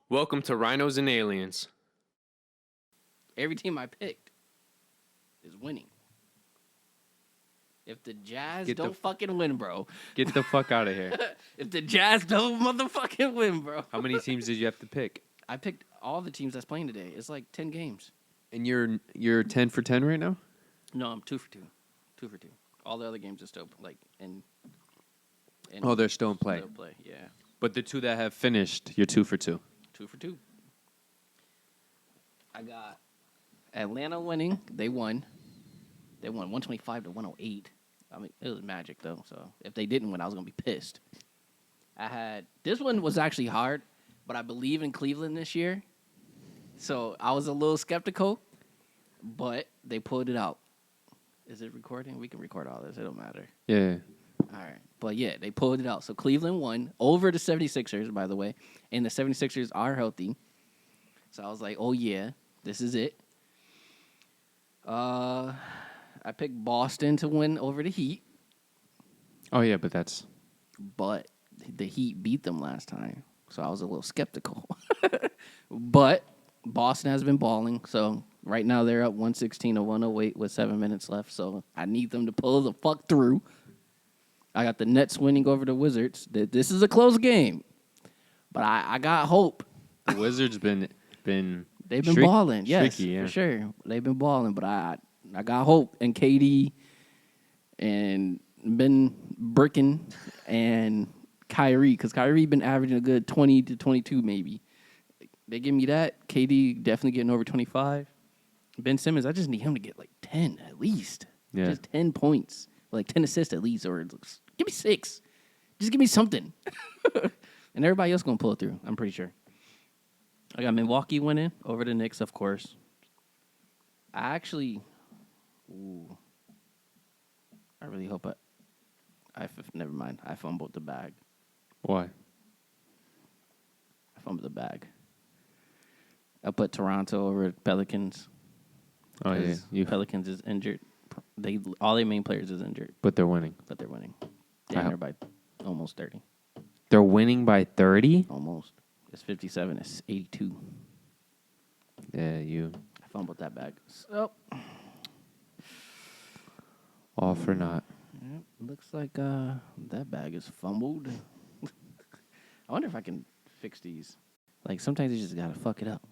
Welcome to Rhinos and Aliens. Every team I picked is winning. If the Jazz don't fucking win, bro. Get the fuck out of here. If the Jazz don't motherfucking win, bro. How many teams did you have to pick? I picked all the teams that's playing today. It's like 10 games. And you're 10 for 10 right now? No, I'm 2 for 2. 2 for 2. All the other games are still like in Oh, they're still in play. Still play, yeah. But the two that have finished, you're 2 for 2. 2 for 2. I got Atlanta winning. They won. They won 125 to 108. I mean, it was magic, though. So if they didn't win, I was going to be pissed. This one was actually hard, but I believe in Cleveland this year. So I was a little skeptical, but they pulled it out. Is it recording? We can record all this. It don't matter. Yeah. All right. But, yeah, they pulled it out. So Cleveland won over the 76ers, by the way. And the 76ers are healthy. So I was like, oh, yeah, this is it. I picked Boston to win over the Heat. Oh, yeah, but that's... But the Heat beat them last time. So I was a little skeptical. But Boston has been balling. So right now they're up 116 to 108 with 7 minutes left. So I need them to pull the fuck through. I got the Nets winning over the Wizards. This is a close game. But I got hope. The Wizards been They've been balling, yes, streaky, yeah. for sure. They've been balling, but I got hope in KD and Ben Bricken and Kyrie, because Kyrie been averaging a good 20 to 22 maybe. They give me that. KD definitely getting over 25. Ben Simmons, I just need him to get like 10 at least. Yeah. Just 10 points, like 10 assists at least, or give me 6. Just give me something. And everybody else going to pull it through, I'm pretty sure. I got Milwaukee winning over the Knicks, of course. I really hope never mind. I fumbled the bag. Why? I fumbled the bag. I put Toronto over Pelicans. Oh, yeah. Pelicans is injured. All their main players is injured. But they're winning. But they're winning. They're by almost 30. They're winning by 30? Almost. It's 57. It's 82. Yeah, you... I fumbled that bag. So... All for naught. Yep, looks like that bag is fumbled. I wonder if I can fix these. Like, sometimes you just got to fuck it up.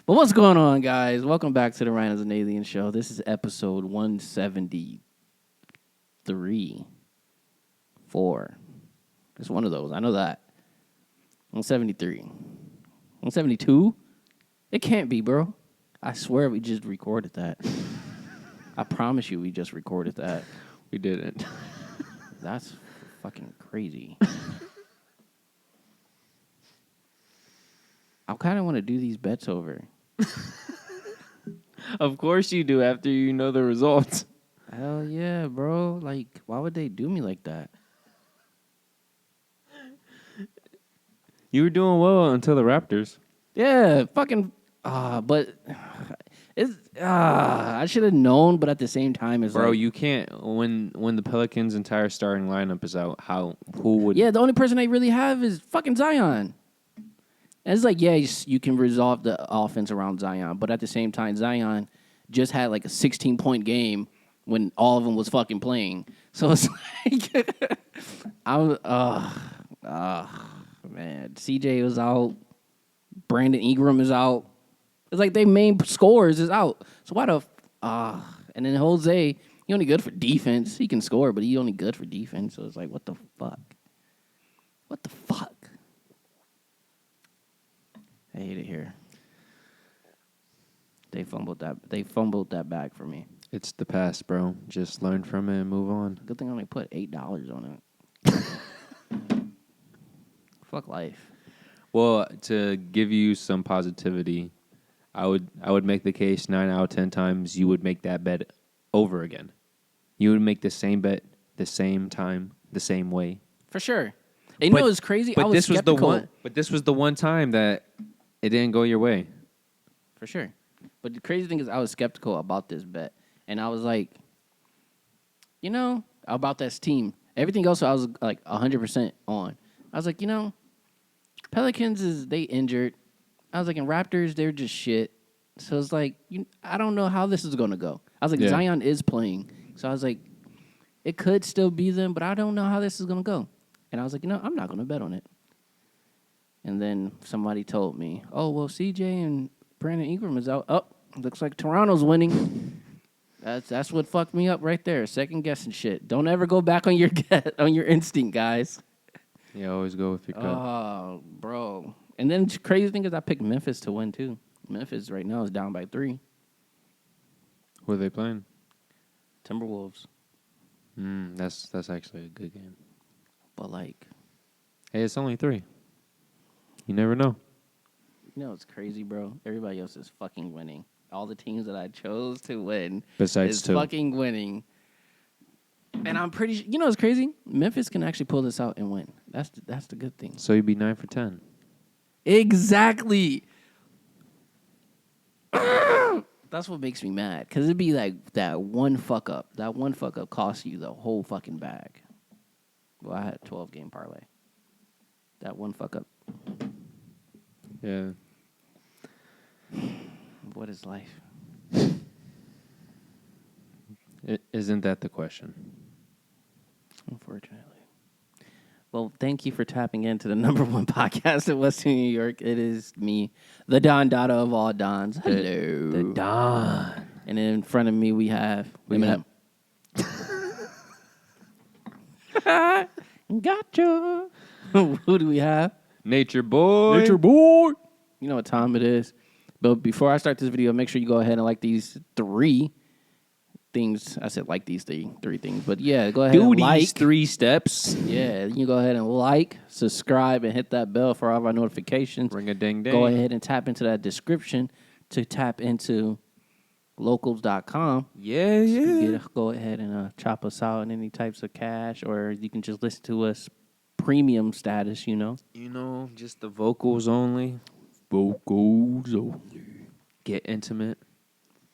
But what's going on, guys? Welcome back to the Rhinos and Aliens show. This is episode 173. 4. It's one of those. I know that. 173. 172? It can't be, bro. I swear we just recorded that. I promise you we just recorded that. We didn't. That's fucking crazy. I kind of want to do these bets over. Of course you do after you know the results. Hell yeah, bro. Like, why would they do me like that? You were doing well until the Raptors. Yeah, fucking... but... I should have known, but at the same time, it's Bro, like... you can't... When the Pelicans' entire starting lineup is out, who would... Yeah, the only person they really have is fucking Zion. And it's like, yeah, you can resolve the offense around Zion, but at the same time, Zion just had like a 16-point game when all of them was fucking playing. So it's like... man. CJ was out. Brandon Ingram is out. It's like their main scorers is out. So why the... and then Jose, he only good for defense. He can score, but he only good for defense. So it's like, what the fuck? What the fuck? I hate it here. They fumbled that bag for me. It's the past, bro. Just learn from it and move on. Good thing I only put $8 on it. Fuck life. Well, to give you some positivity, I would make the case 9 out of 10 times you would make that bet over again. You would make the same bet the same time, the same way. For sure. And you know what's crazy? But I was this skeptical. was the one time that it didn't go your way. For sure. But the crazy thing is I was skeptical about this bet. And I was like, about this team. Everything else I was like 100% on. I was like, Pelicans they injured. I was like, and Raptors, they're just shit. So it's like, I don't know how this is going to go. I was like, Yeah. Zion is playing. So I was like, it could still be them, but I don't know how this is going to go. And I was like, I'm not going to bet on it. And then somebody told me, oh, well, CJ and Brandon Ingram is out. Oh, looks like Toronto's winning. That's what fucked me up right there. Second guessing shit. Don't ever go back on your on your instinct, guys. Yeah, always go with your gut. Oh, bro. And then the crazy thing is I picked Memphis to win, too. Memphis right now is down by 3. Who are they playing? Timberwolves. That's actually a good game. But, like, Hey, it's only 3. You never know. it's crazy, bro. Everybody else is fucking winning. All the teams that I chose to win Besides is 2. fucking winning. And I'm pretty sure, what's crazy? Memphis can actually pull this out and win. That's the good thing. So you'd be 9 for 10. Exactly. That's what makes me mad. Because it'd be like that one fuck up. That one fuck up costs you the whole fucking bag. Well, I had a 12-game parlay. That one fuck up. Yeah. What is life? Isn't that the question? Unfortunately. Well, thank you for tapping into the #1 podcast in Western New York. It is me, the Don Dada of all Dons. Hello. The Don. And in front of me, we have Eminem. Gotcha. Who do we have? Nature Boy. Boy. You know what time it is. But before I start this video, make sure you go ahead and like these 3 things. I said like these 3 things. But yeah, go ahead Do and like. these 3 steps. Yeah, you can go ahead and like, subscribe, and hit that bell for all of our notifications. Ring a ding ding. Go ahead and tap into that description to tap into locals.com. Yeah. Go ahead and chop us out in any types of cash, or you can just listen to us premium status, Just the vocals only. Get intimate.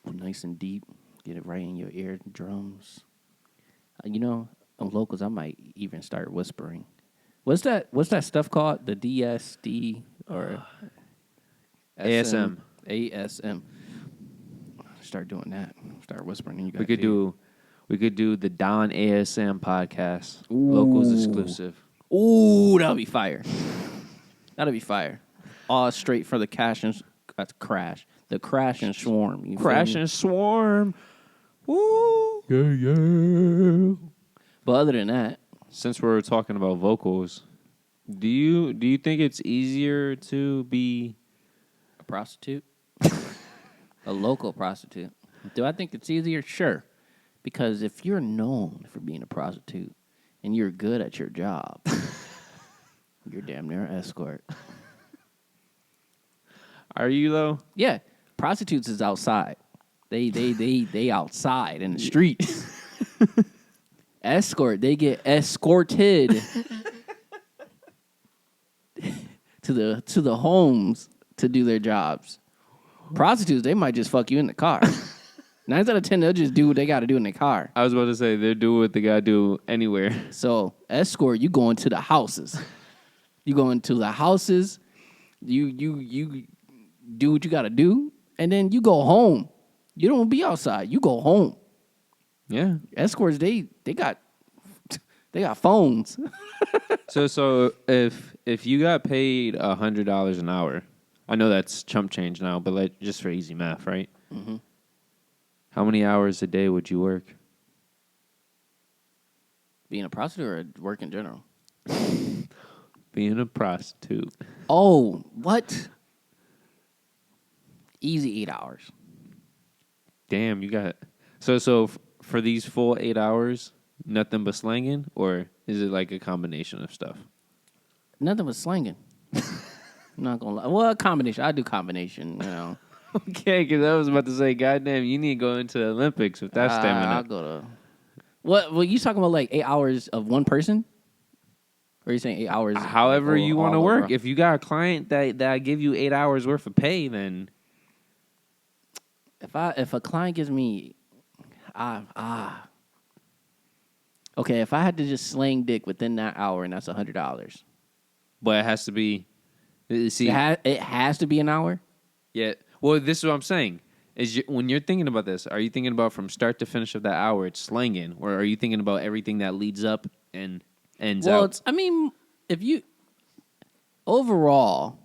Nice and deep. Get it right in your eardrums. On locals, I might even start whispering. What's that stuff called? The DSD or ASM. ASM. Start doing that. Start whispering. And you We could do the Don ASM podcast. Ooh. Locals exclusive. Ooh, that'll be fire. That'll be fire. All straight for the crash and crash. The crash and swarm. You Crash feel me? and swarm. Woo. Yeah. But other than that, Since we're talking about vocals, do you think it's easier to be a prostitute, a local prostitute. Do I think it's easier? Sure. Because if you're known for being a prostitute and you're good at your job, you're damn near an escort. Are you though? Yeah, prostitutes is outside. They outside in the streets. Escort, they get escorted to the homes to do their jobs. Prostitutes, they might just fuck you in the car. 9 out of 10, they'll just do what they got to do in their car. I was about to say they're doing what they gotta do anywhere. So escort, you go into the houses. You go into the houses. You do what you got to do, and then you go home. You don't be outside. You go home. Yeah. Escorts, they got phones. So if you got paid $100 an hour, I know that's chump change now, but just for easy math, right? Mm-hmm. How many hours a day would you work? Being a prostitute or work in general? Being a prostitute. Oh, what? Easy 8 hours. Damn, you got so for these full 8 hours, nothing but slanging, or is it like a combination of stuff? Nothing but slanging. I'm not gonna lie. Well, a combination. I do combination. Okay, because I was about to say, goddamn, you need to go into the Olympics with that stamina. I'll go to. What? Well, you talking about like 8 hours of one person? Or are you saying 8 hours? However you want to all work. over? If you got a client that give you 8 hours worth of pay, then If a client gives me, okay, if I had to just slang dick within that hour, and that's $100. but it has to be See, It has to be an hour. yeah. Well, this is what I'm saying. When you're thinking about this, are you thinking about from start to finish of that hour it's slanging, or are you thinking about everything that leads up and ends Well, out? if you overall,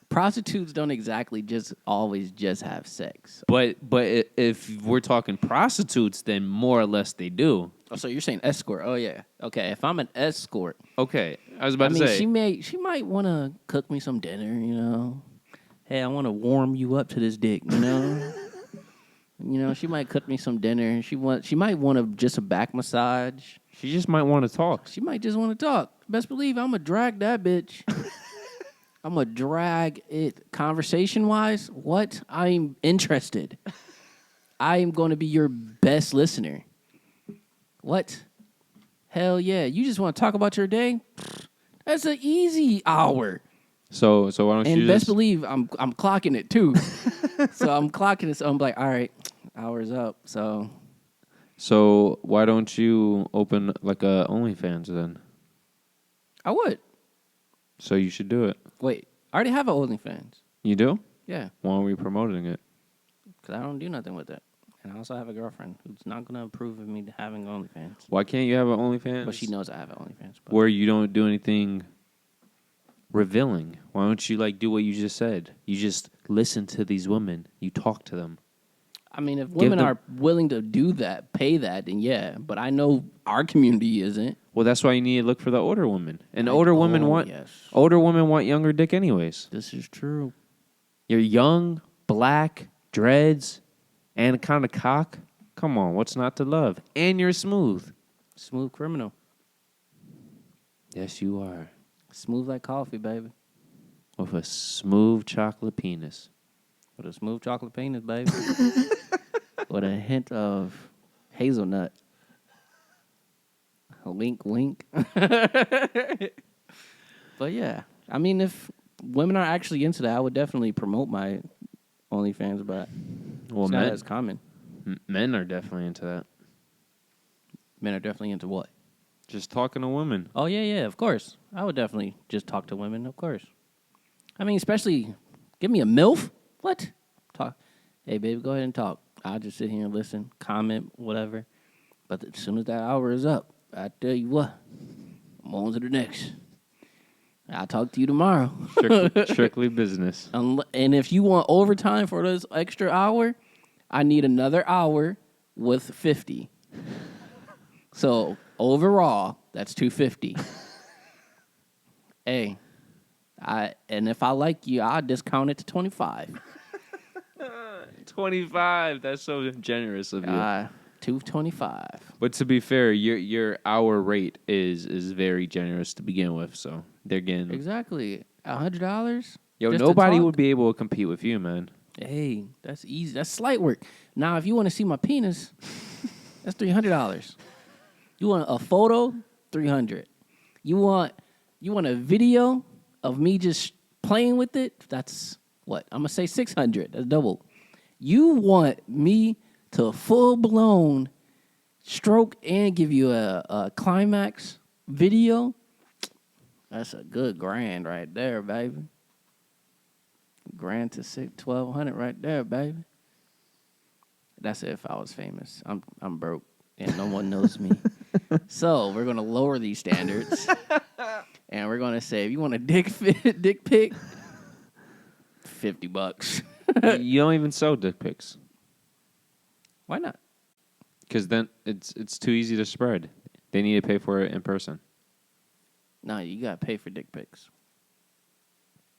prostitutes don't exactly just always just have sex. But if we're talking prostitutes, then more or less they do. Oh, so you're saying escort? Oh yeah. Okay. If I'm an escort, Okay, I was about to say. she might want to cook me some dinner. You know, hey, I want to warm you up to this dick. You know. You know, she might cook me some dinner. She might want just a back massage. She just might want to talk. She might just want to talk. Best believe I'm gonna drag that bitch. I'm gonna drag it conversation wise. What? I'm interested. I am going to be your best listener. What? Hell yeah! You just want to talk about your day? That's an easy hour. So why don't you And best just believe I'm clocking it too. So I'm clocking it. So I'm like, all right, hour's up. So why don't you open like a OnlyFans then? I would. So you should do it. Wait, I already have an OnlyFans. You do? Yeah, Why aren't we promoting it? because I don't do nothing with it. And I also have a girlfriend who's not going to approve of me having OnlyFans. Why can't you have an OnlyFans? But she knows I have an OnlyFans. But where you don't do anything revealing. Why don't you like do what you just said? You just listen to these women. You talk to them. I mean, if women are willing to do that, pay that, then yeah. But I know our community isn't. Well, that's why you need to look for the older women. And older women want younger dick anyways. This is true. You're young, black, dreads, and kind of cock. Come on, what's not to love? And you're smooth. Smooth criminal. Yes, you are. Smooth like coffee, baby. With a smooth chocolate penis. With a smooth chocolate penis, baby. With a hint of hazelnut. Wink, wink. But yeah, I mean, if women are actually into that, I would definitely promote my OnlyFans, but it's not as common. Men are definitely into that. Men are definitely into what? Just talking to women. Oh, yeah, of course. I would definitely just talk to women, of course. I mean, especially, give me a MILF? What? Talk. Hey, baby, go ahead and talk. I'll just sit here and listen, comment, whatever. But as soon as that hour is up, I tell you what, I'm on to the next. I'll talk to you tomorrow. Strictly business. And if you want overtime for this extra hour, I need another hour with 50. So overall, that's $250. Hey, and if I like you, I'll discount it to $25. 25. That's so generous of you. $225. But to be fair, your hour rate is very generous to begin with. So they're getting exactly $100. Yo, nobody would be able to compete with you, man. Hey, that's easy. That's slight work. Now, if you want to see my penis, that's $300. You want a photo? $300. You want a video of me just playing with it? That's what? I'm gonna say $600. That's double. You want me to full blown stroke and give you a climax video? That's a good grand right there, baby. Grand to $1,200 right there, baby. That's it if I was famous. I'm broke and no one knows me. So we're gonna lower these standards, and we're gonna say if you want a dick pic, $50. You don't even sell dick pics. Why not? Because then it's too easy to spread. They need to pay for it in person. No, you gotta pay for dick pics.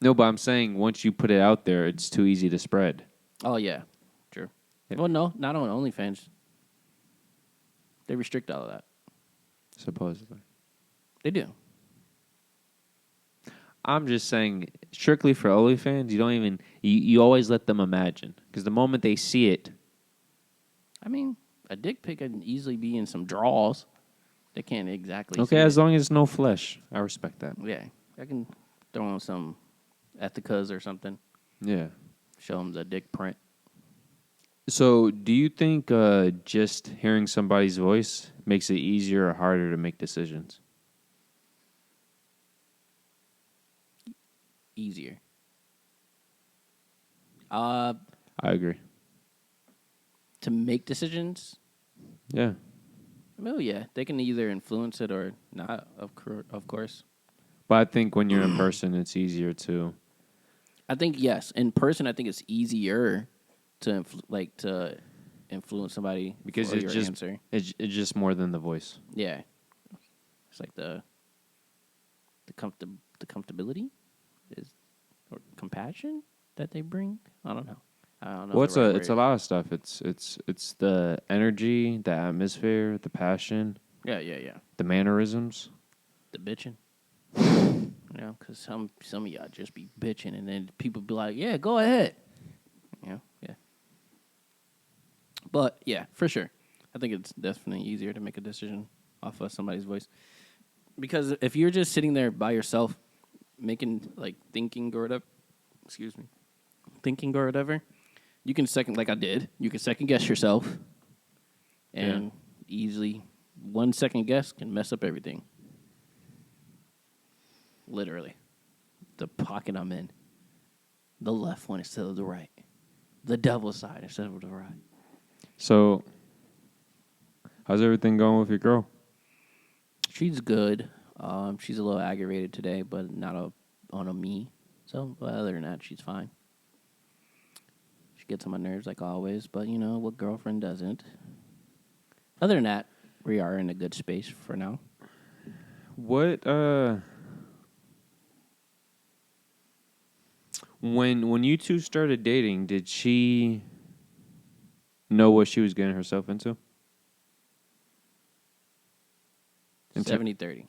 No, but I'm saying once you put it out there, it's too easy to spread. Oh yeah, true. Yeah. Well, no, not on OnlyFans. They restrict all of that. Supposedly. They do. I'm just saying, strictly for OnlyFans, you don't even you always let them imagine, because the moment they see it, I mean, a dick pic can easily be in some draws. They can't exactly. okay, see as it. long as it's no flesh, I respect that. Yeah, I can throw on some Ethicas or something. Yeah. Show them the dick print. So, do you think just hearing somebody's voice makes it easier or harder to make decisions? easier. I agree. To make decisions, Yeah. oh yeah, they can either influence it or not. Of course. But I think when you're in person, it's easier to. I think yes, in person, I think it's easier to to influence somebody Because for it's your just answer. it's just more than the voice. Yeah, it's like the comfortability is or compassion that they bring. I don't know. I don't know Well, the right it's a word. lot of stuff. It's the energy, the atmosphere, the passion, Yeah. the mannerisms. The bitching. You know, because some of y'all just be bitching, and then people be like, "Yeah, go ahead." You know, yeah. But yeah, for sure, I think it's definitely easier to make a decision off of somebody's voice because if you're just sitting there by yourself, making like thinking or whatever, excuse me, thinking or whatever, you can second like I did. You can second guess yourself, and easily 1 second guess can mess up everything. Literally, the pocket I'm in, the left one instead of the right, the devil's side instead of the right. So, how's everything going with your girl? She's good. She's a little aggravated today, but not on a me. So, but other than that, she's fine. She gets on my nerves like always, but you know what girlfriend doesn't. Other than that, we are in a good space for now. What when you two started dating, did she know what she was getting herself into? 70-30.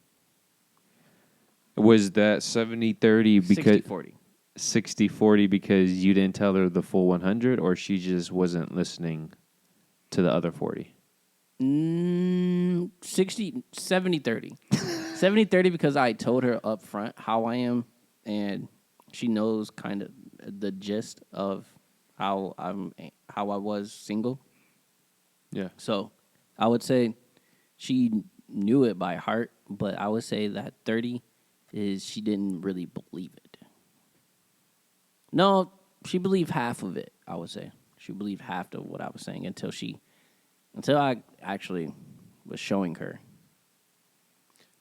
Was that 70-30 because 60-40. 60-40 because you didn't tell her the full 100 or she just wasn't listening to the other 40? 70-30. 70-30 because I told her up front how I am, and she knows kind of the gist of how I was single. Yeah. So I would say she knew it by heart, but I would say that 30 is she didn't really believe it. No, she believed half of it, I would say. She believed half of what I was saying until I actually was showing her.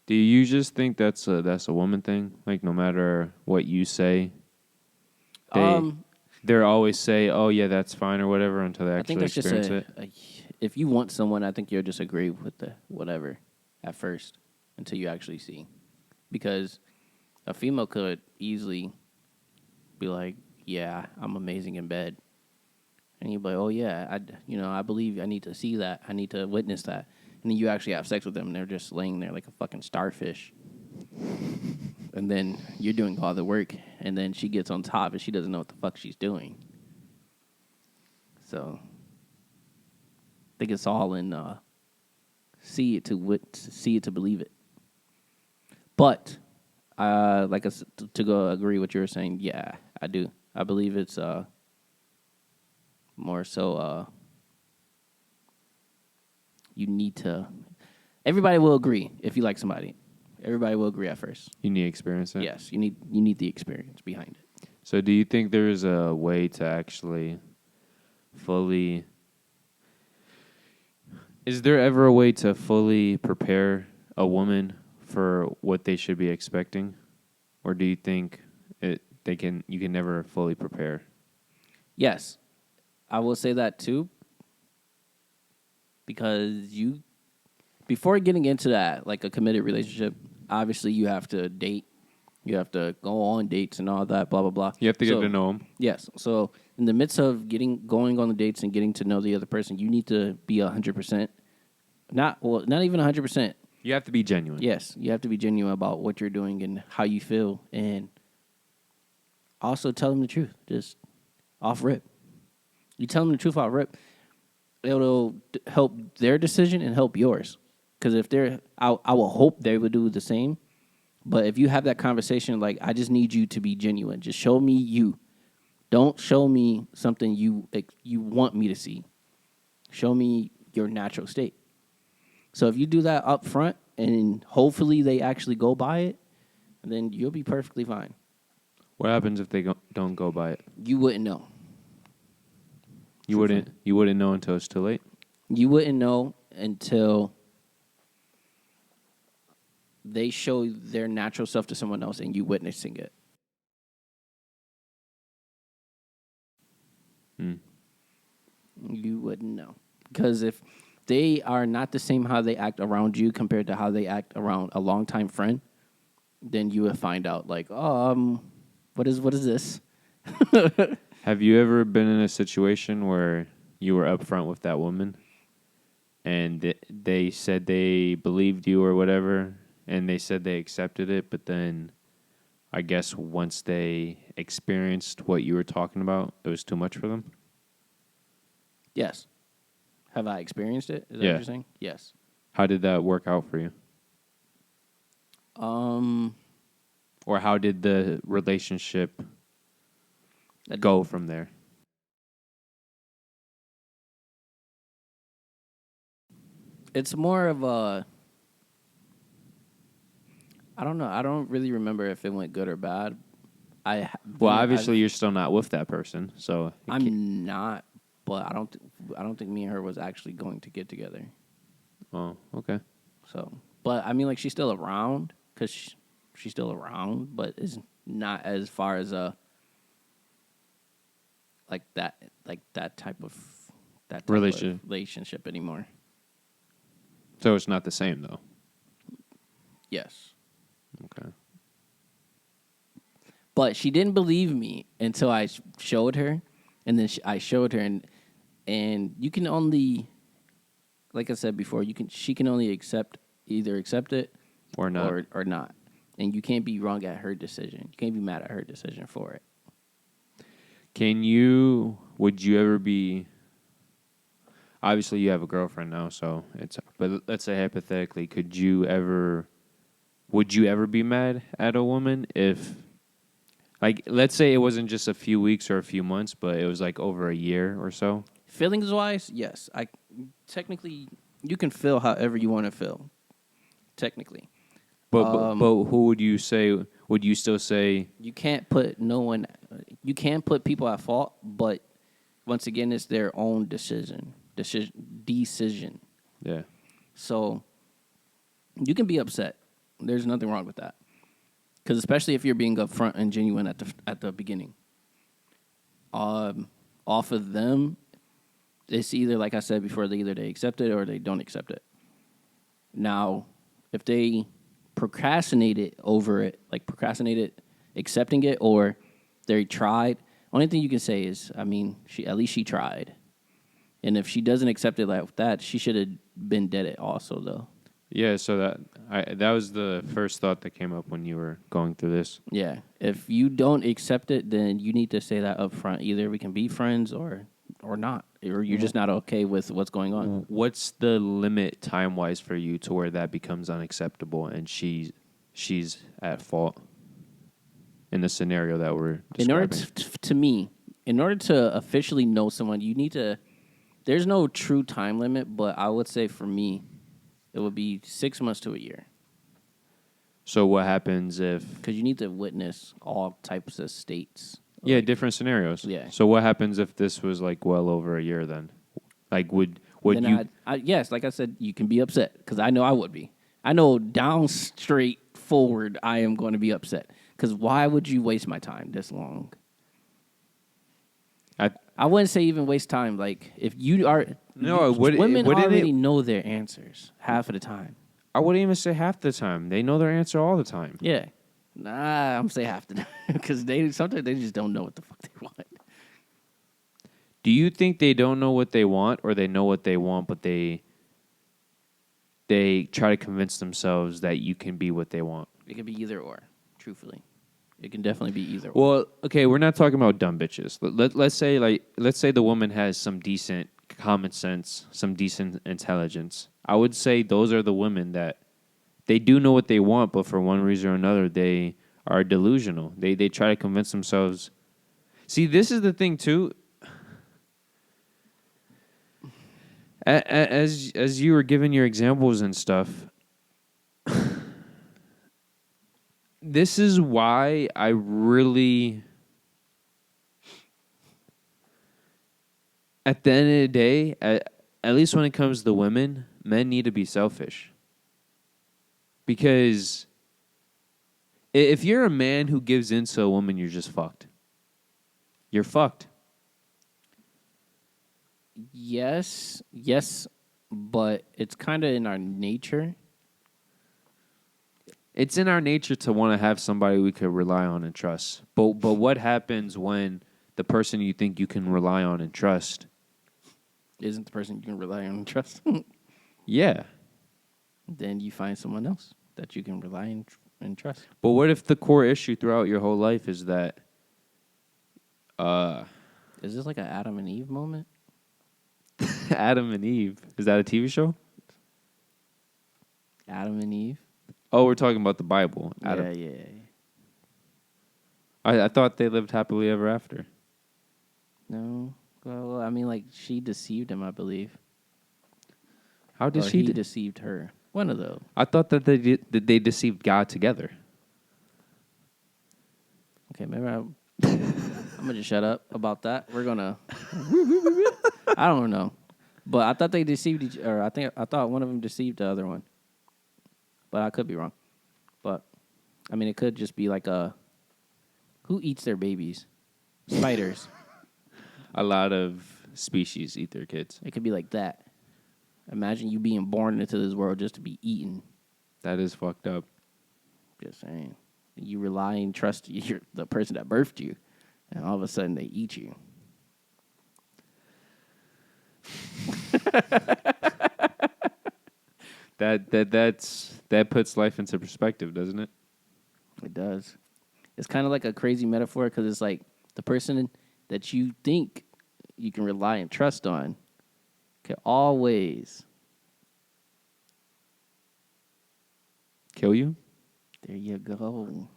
Do you just think that's a woman thing? Like no matter what you say, they always say, "Oh yeah, that's fine" or whatever until they I think actually that's just experience it. if you want someone, I think you'll just agree with the whatever at first until you actually see. Because a female could easily be like, "Yeah, I'm amazing in bed," and you'd be like, "Oh yeah, I believe I need to see that. I need to witness that." And then you actually have sex with them, and they're just laying there like a fucking starfish. And then you're doing all the work, and then she gets on top, and she doesn't know what the fuck she's doing. So, I think it's all in see it to believe it. But, like I said, to go agree what you were saying, yeah, I do. I believe it's more so you need to. Everybody will agree if you like somebody. Everybody will agree at first. You need to experience it. Yes, you need the experience behind it. So, do you think there is a way to actually fully? Is there ever a way to fully prepare a woman for what they should be expecting, or do you think you can never fully prepare? Yes, I will say that too, because before getting into that, like a committed relationship, obviously you have to date, you have to go on dates and all that, blah blah blah. You have to get to know them. Yes, so in the midst of going on the dates and getting to know the other person, you need to be 100%. Not even 100%. You have to be genuine. Yes, you have to be genuine about what you're doing and how you feel, and also tell them the truth, just off rip. You tell them the truth off rip, it'll help their decision and help yours. Because if I will hope they would do the same. But if you have that conversation, like, I just need you to be genuine. Just show me you. Don't show me something you want me to see. Show me your natural state. So if you do that up front, and hopefully they actually go by it, then you'll be perfectly fine. What happens if they don't go by it? You wouldn't know. You wouldn't know until it's too late. You wouldn't know until they show their natural self to someone else and you witnessing it. You wouldn't know. Because if they are not the same how they act around you compared to how they act around a longtime friend, then you would find out like, what is this? Have you ever been in a situation where you were upfront with that woman and they said they believed you or whatever, and they said they accepted it, but then I guess once they experienced what you were talking about, it was too much for them? Yes. Have I experienced it? Is that Yeah. what you're saying? Yes. How did that work out for you? Or how did the relationship go from there? It's more of a, I don't know. I don't really remember if it went good or bad. Well, obviously you're still not with that person, so I'm not, but I don't think me and her was actually going to get together. Oh, okay. So, but I mean, like she's still around because she's still around, but it's not as far as that type of relationship anymore. So it's not the same though. Yes. Okay. But she didn't believe me until I showed her, and then I showed her, and you can only, like I said before, she can only either accept it or not, or not, and you can't be wrong at her decision. You can't be mad at her decision for it. Would you ever be? Obviously, you have a girlfriend now, so it's. But let's say hypothetically, would you ever be mad at a woman if, like, let's say it wasn't just a few weeks or a few months, but it was like over a year or so? Feelings wise, yes. Technically, you can feel however you want to feel. Technically, but who would you say? Would you still say you can't put no one? You can't put people at fault, but once again, it's their own decision. Decision. Yeah. So you can be upset. There's nothing wrong with that. Because especially if you're being upfront and genuine at the beginning. Off of them, it's either, like I said before, they accept it or they don't accept it. Now, if they procrastinated accepting it, or they tried, only thing you can say is, I mean, at least she tried. And if she doesn't accept it like that, she should have been dead it also, though. Yeah, so that was the first thought that came up when you were going through this. Yeah. If you don't accept it, then you need to say that up front. Either we can be friends or not. Or you're just not okay with what's going on. What's the limit time-wise for you to where that becomes unacceptable and she's at fault in the scenario that we're describing? In order to officially know someone, you need to... There's no true time limit, but I would say for me, it would be 6 months to a year. So what happens if... Because you need to witness all types of states. Yeah, different scenarios. Yeah. So what happens if this was like well over a year then? Like would you... Yes, like I said, you can be upset because I know I would be. I know down straight forward I am going to be upset. Because why would you waste my time this long? I wouldn't say even waste time. Like, if you are... No, women already know their answers half of the time. I wouldn't even say half the time. They know their answer all the time. Yeah. Nah, I'm say half the time. Because sometimes they just don't know what the fuck they want. Do you think they don't know what they want, or they know what they want, but they try to convince themselves that you can be what they want? It could be either or, truthfully. It can definitely be either or. Well, okay, we're not talking about dumb bitches. Let's say the woman has some decent common sense, some decent intelligence. I would say those are the women that they do know what they want, but for one reason or another, they are delusional. They try to convince themselves. See, this is the thing too. As you were giving your examples and stuff, this is why I really, at the end of the day, at least when it comes to women, men need to be selfish. Because if you're a man who gives in to a woman, you're just fucked. You're fucked. Yes, but it's kind of in our nature. It's in our nature to want to have somebody we could rely on and trust. But what happens when the person you think you can rely on and trust Isn't the person you can rely on and trust? Yeah. Then you find someone else that you can rely on and trust. But what if the core issue throughout your whole life is that Is this like an Adam and Eve moment? Adam and Eve? Is that a TV show? Adam and Eve? Oh, we're talking about the Bible. Adam. Yeah. I thought they lived happily ever after. No. Well, I mean, like, she deceived him, I believe. How did Or she? he deceived her. One of those. I thought that they deceived God together. Okay, maybe I'm gonna just shut up about that. We're gonna. I don't know, but I thought they deceived each. Or I thought one of them deceived the other one. But I could be wrong. But I mean, it could just be like who eats their babies? Spiders. A lot of species eat their kids. It could be like that. Imagine you being born into this world just to be eaten. That is fucked up. Just saying. You rely and trust the person that birthed you, and all of a sudden they eat you. That puts life into perspective, doesn't it? It does. It's kind of like a crazy metaphor because it's like the person that you think you can rely and trust on can always Kill you? There you go.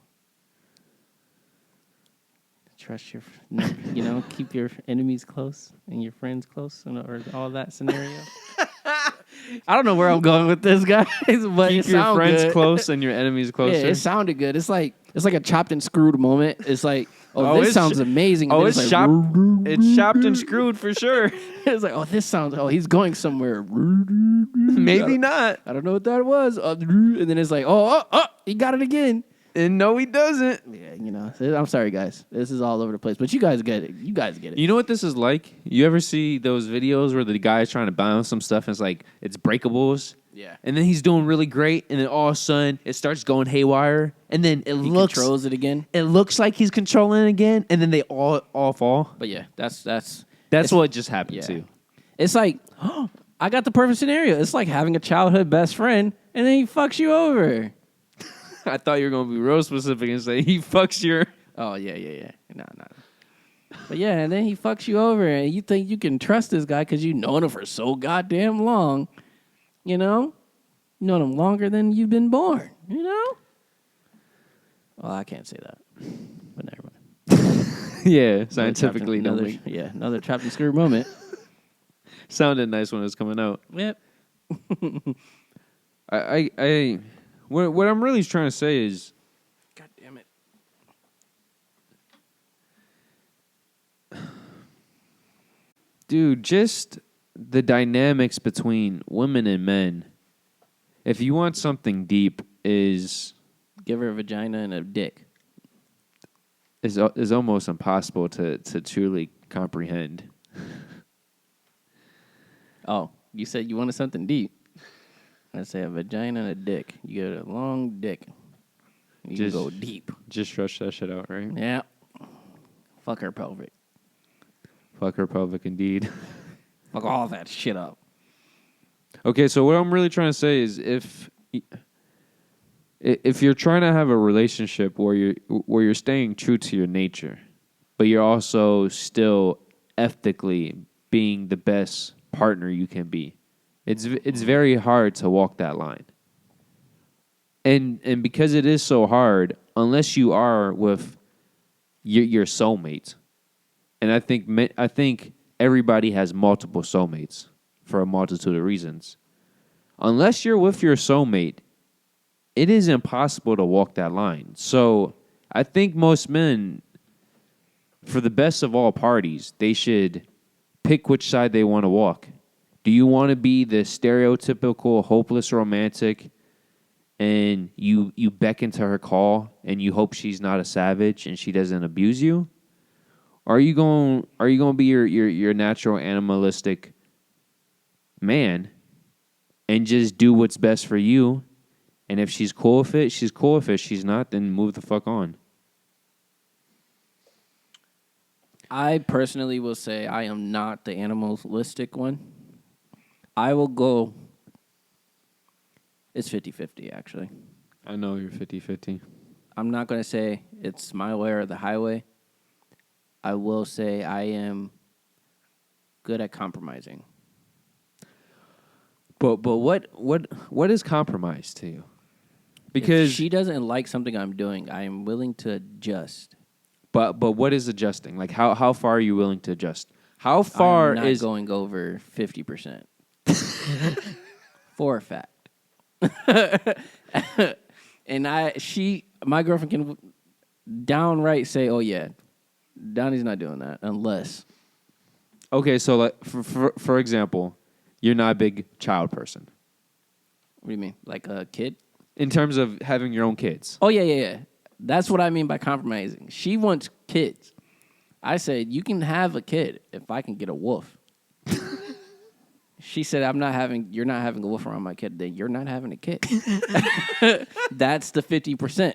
Trust keep your enemies close and your friends close, or all that scenario. I don't know where I'm going with this, guys, but keep your friends close and your enemies closer. Yeah, it sounded good. It's like a chopped and screwed moment. It's like, this sounds amazing. Oh, it's like, it's chopped and screwed for sure. It's like, he's going somewhere. Maybe not. I don't know what that was. And then it's like, he got it again. And no, he doesn't. Yeah, I'm sorry, guys. This is all over the place, but you guys get it. You guys get it. You know what this is like? You ever see those videos where the guy's trying to balance some stuff and it's like, it's breakables? Yeah. And then he's doing really great, and then all of a sudden, it starts going haywire, and then he controls it again. It looks like he's controlling it again, and then they all fall. But yeah, that's what just happened too. It's like, I got the perfect scenario. It's like having a childhood best friend, and then he fucks you over. I thought you were going to be real specific and say he fucks your... Oh, yeah. No. But yeah, and then he fucks you over, and you think you can trust this guy because you've known him for so goddamn long. You know? You've known him longer than you've been born. You know? Well, I can't say that. But never mind. Yeah, scientifically. Another trapped and screwed moment. Sounded nice when it was coming out. Yep. What I'm really trying to say is, God damn it. Dude, just the dynamics between women and men. If you want something deep, is give her a vagina and a dick. Is almost impossible to truly comprehend. Oh, you said you wanted something deep. I say a vagina and a dick. You get a long dick. You can go deep. Just stretch that shit out, right? Yeah. Fuck her pelvic. Fuck her pelvic, indeed. Fuck all that shit up. Okay, so what I'm really trying to say is, if you're trying to have a relationship where you're staying true to your nature, but you're also still ethically being the best partner you can be, it's very hard to walk that line. And because it is so hard, unless you are with your soulmate, and I think everybody has multiple soulmates for a multitude of reasons. Unless you're with your soulmate it is impossible to walk that line. So I think most men, for the best of all parties, they should pick which side they want to walk. Do you want to be the stereotypical hopeless romantic and you beckon to her call and you hope she's not a savage and she doesn't abuse you? Or are you going to be your natural animalistic man and just do what's best for you? And if she's cool with it, she's cool with it. If she's not, then move the fuck on. I personally will say I am not the animalistic one. I will go. It's 50-50, actually. I know you're 50-50. I'm not going to say it's my way or the highway. I will say I am good at compromising. But what is compromise to you? Because if she doesn't like something I'm doing, I am willing to adjust. But what is adjusting? Like how far are you willing to adjust? How far I'm not is going over 50%? For a fact. And my girlfriend can downright say, "Oh yeah, Donnie's not doing that unless." Okay, so like for example, you're not a big child person. What do you mean, like a kid? In terms of having your own kids. Oh yeah. That's what I mean by compromising. She wants kids. I said, you can have a kid if I can get a wolf. She said, you're not having a wolf around my kid, then you're not having a kid. That's the 50%.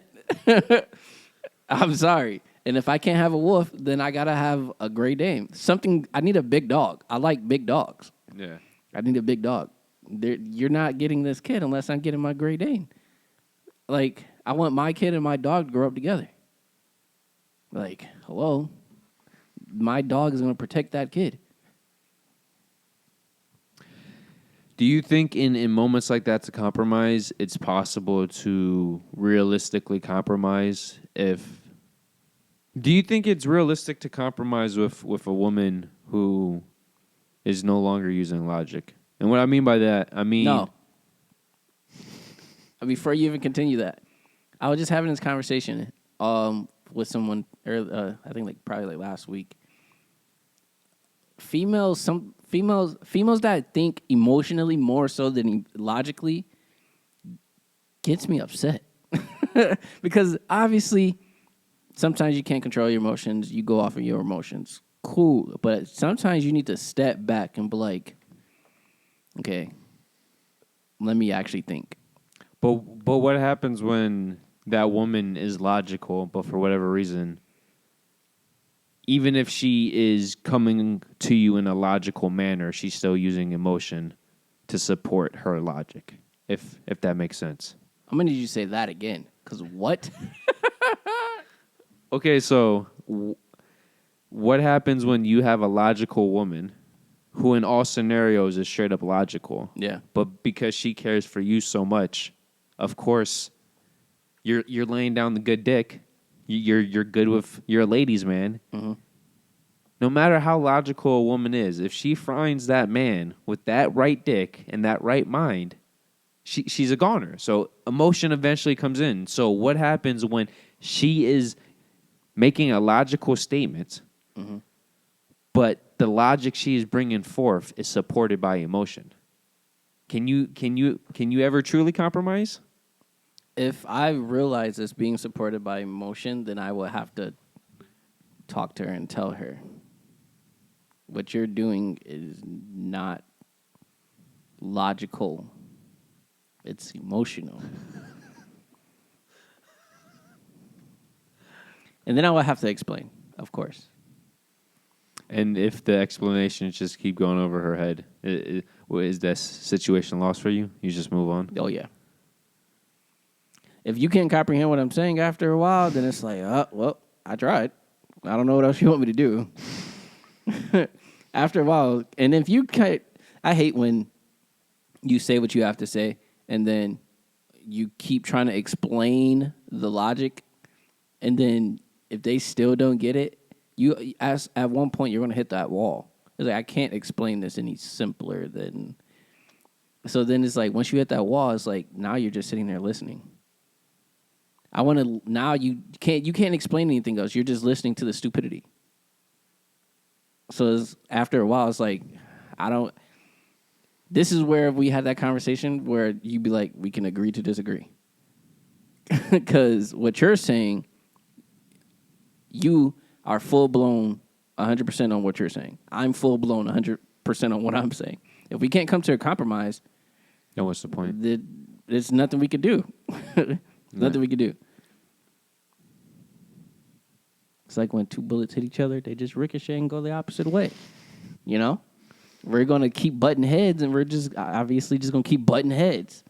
I'm sorry. And if I can't have a wolf, then I gotta have a Great Dane. I need a big dog. I like big dogs. Yeah. I need a big dog. You're not getting this kid unless I'm getting my Great Dane. Like, I want my kid and my dog to grow up together. Like, hello? My dog is going to protect that kid. Do you think in moments like that to compromise, it's possible to realistically compromise do you think it's realistic to compromise with a woman who is no longer using logic? And what I mean by that, No. Before you even continue that, I was just having this conversation with someone, I think probably last week. Females that think emotionally more so than logically gets me upset. Because obviously, sometimes you can't control your emotions. You go off of your emotions. Cool. But sometimes you need to step back and be like, okay, let me actually think. But what happens when that woman is logical, but for whatever reason, even if she is coming to you in a logical manner, she's still using emotion to support her logic, if that makes sense. I'm going to need you to say that again, because what? Okay, so what happens when you have a logical woman who in all scenarios is straight up logical? Yeah. But because she cares for you so much, of course, you're laying down the good dick. You're good with, you're a ladies' man. Mm-hmm. No matter how logical a woman is, if she finds that man with that right dick and that right mind, she's a goner. So emotion eventually comes in. So what happens when she is making a logical statement, mm-hmm. but the logic she is bringing forth is supported by emotion? Can you ever truly compromise? If I realize it's being supported by emotion, then I will have to talk to her and tell her what you're doing is not logical. It's emotional. And then I will have to explain, of course. And if the explanations just keep going over her head, is that situation lost for you? You just move on? Oh, yeah. If you can't comprehend what I'm saying after a while, then it's like, well, I tried. I don't know what else you want me to do. After a while, and if you can't, I hate when you say what you have to say, and then you keep trying to explain the logic, and then if they still don't get it, at one point you're going to hit that wall. It's like, I can't explain this any simpler than. So then it's like, once you hit that wall, it's like, now you're just sitting there listening. I want to now. You can't explain anything else. You're just listening to the stupidity. So after a while, it's like I don't. This is where we had that conversation where you'd be like, we can agree to disagree. Because what you're saying, you are full blown 100% on what you're saying. I'm full blown 100% on what I'm saying. If we can't come to a compromise, then what's the point? There's nothing we could do. Nothing we could do. It's like when two bullets hit each other, they just ricochet and go the opposite way. You know? We're going to keep butting heads, and we're just obviously just going to keep butting heads.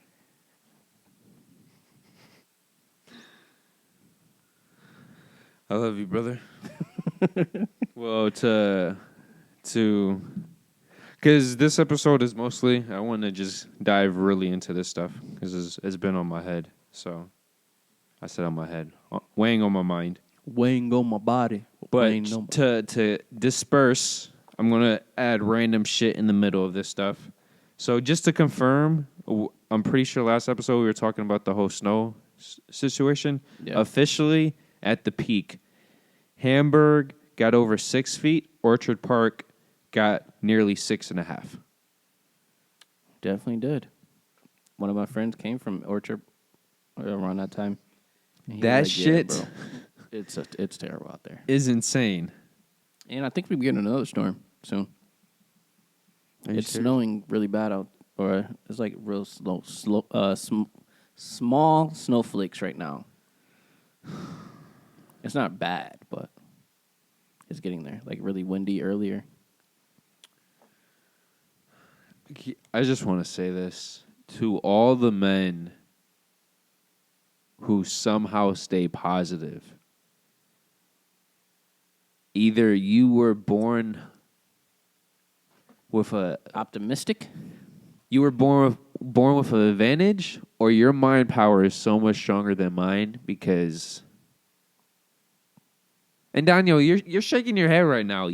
I love you, brother. Well, because this episode is mostly, I want to just dive really into this stuff because it's been on my head. So I said on my head, weighing on my mind. Weighing on my body. But to disperse, I'm going to add random shit in the middle of this stuff. So just to confirm, I'm pretty sure last episode we were talking about the whole snow situation. Yeah. Officially, at the peak, Hamburg got over 6 feet. Orchard Park got nearly 6.5. Definitely did. One of my friends came from Orchard around that time. That shit, bro, it's terrible out there. Is insane. And I think we're getting another storm soon. It's snowing really bad out, or it's like real small snowflakes right now. It's not bad, but it's getting there. Like really windy earlier. I just want to say this to all the men who somehow stay positive. Either you were born with optimistic. You were born with an advantage, or your mind power is so much stronger than mine because. And Daniel, you're shaking your head right now.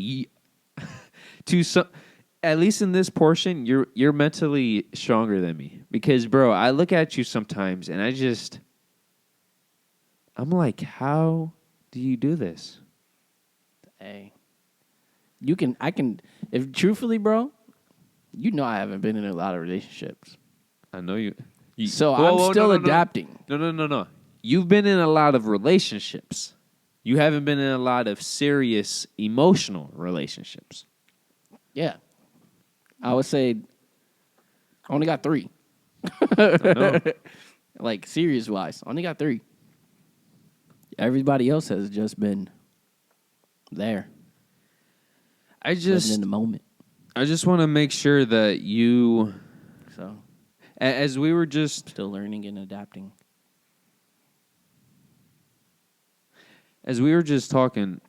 At least in this portion, you're mentally stronger than me because, bro, I look at you sometimes and I'm like, how do you do this? Hey, if truthfully, bro, you know I haven't been in a lot of relationships. I know you. So I'm still adapting. No. You've been in a lot of relationships. You haven't been in a lot of serious emotional relationships. Yeah. I would say I only got 3. I know. Like, serious-wise, only got 3. Everybody else has just been there. Living in the moment. I just want to make sure that you... So, as we were just... Still learning and adapting. As we were just talking,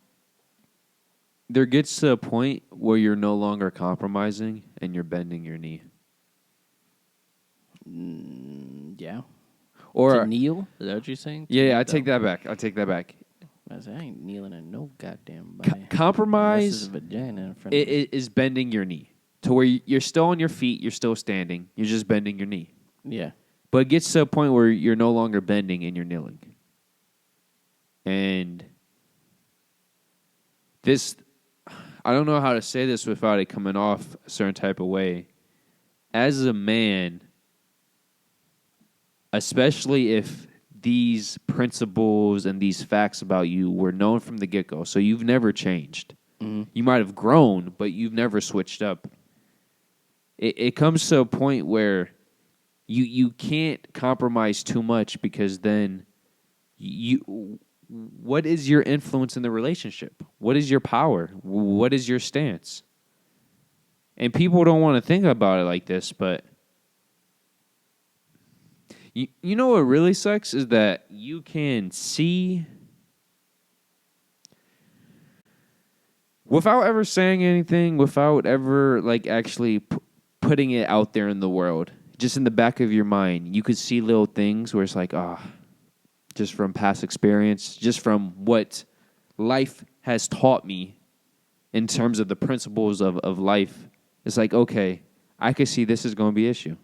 there gets to a point where you're no longer compromising and you're bending your knee. Yeah. Or to kneel? Is that what you're saying? Yeah, I take that back. I ain't kneeling in no goddamn body. Compromise this is a vagina in front of me. Is bending your knee to where you're still on your feet, you're still standing, you're just bending your knee. Yeah. But it gets to a point where you're no longer bending and you're kneeling. And this, I don't know how to say this without it coming off a certain type of way. As a man, especially if these principles and these facts about you were known from the get-go, so you've never changed. Mm-hmm. You might have grown, but you've never switched up. It comes to a point where you can't compromise too much because then what is your influence in the relationship? What is your power? What is your stance? And people don't want to think about it like this, but you know what really sucks is that you can see without ever saying anything, without ever like actually putting it out there in the world, just in the back of your mind, you could see little things where it's like, just from past experience, just from what life has taught me in terms of the principles of life. It's like, okay, I could see this is going to be an issue.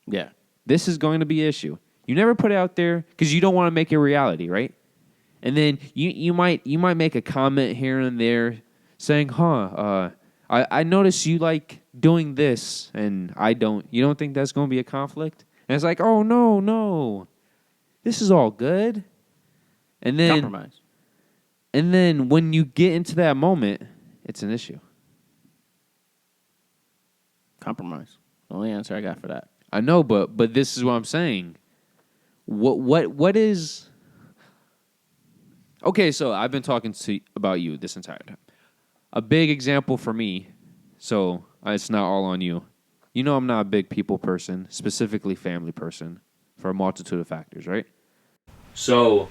Yeah. This is going to be an issue. You never put it out there because you don't want to make it reality, right? And then you might make a comment here and there saying, I notice you like doing this and I don't. You don't think that's going to be a conflict? And it's like, oh, no. This is all good. And then Compromise. And then when you get into that moment, it's an issue. Compromise. The only answer I got for that. I know, but this is what I'm saying. What is okay? So I've been talking about you this entire time. A big example for me. So it's not all on you. You know, I'm not a big people person, specifically family person, for a multitude of factors, right? So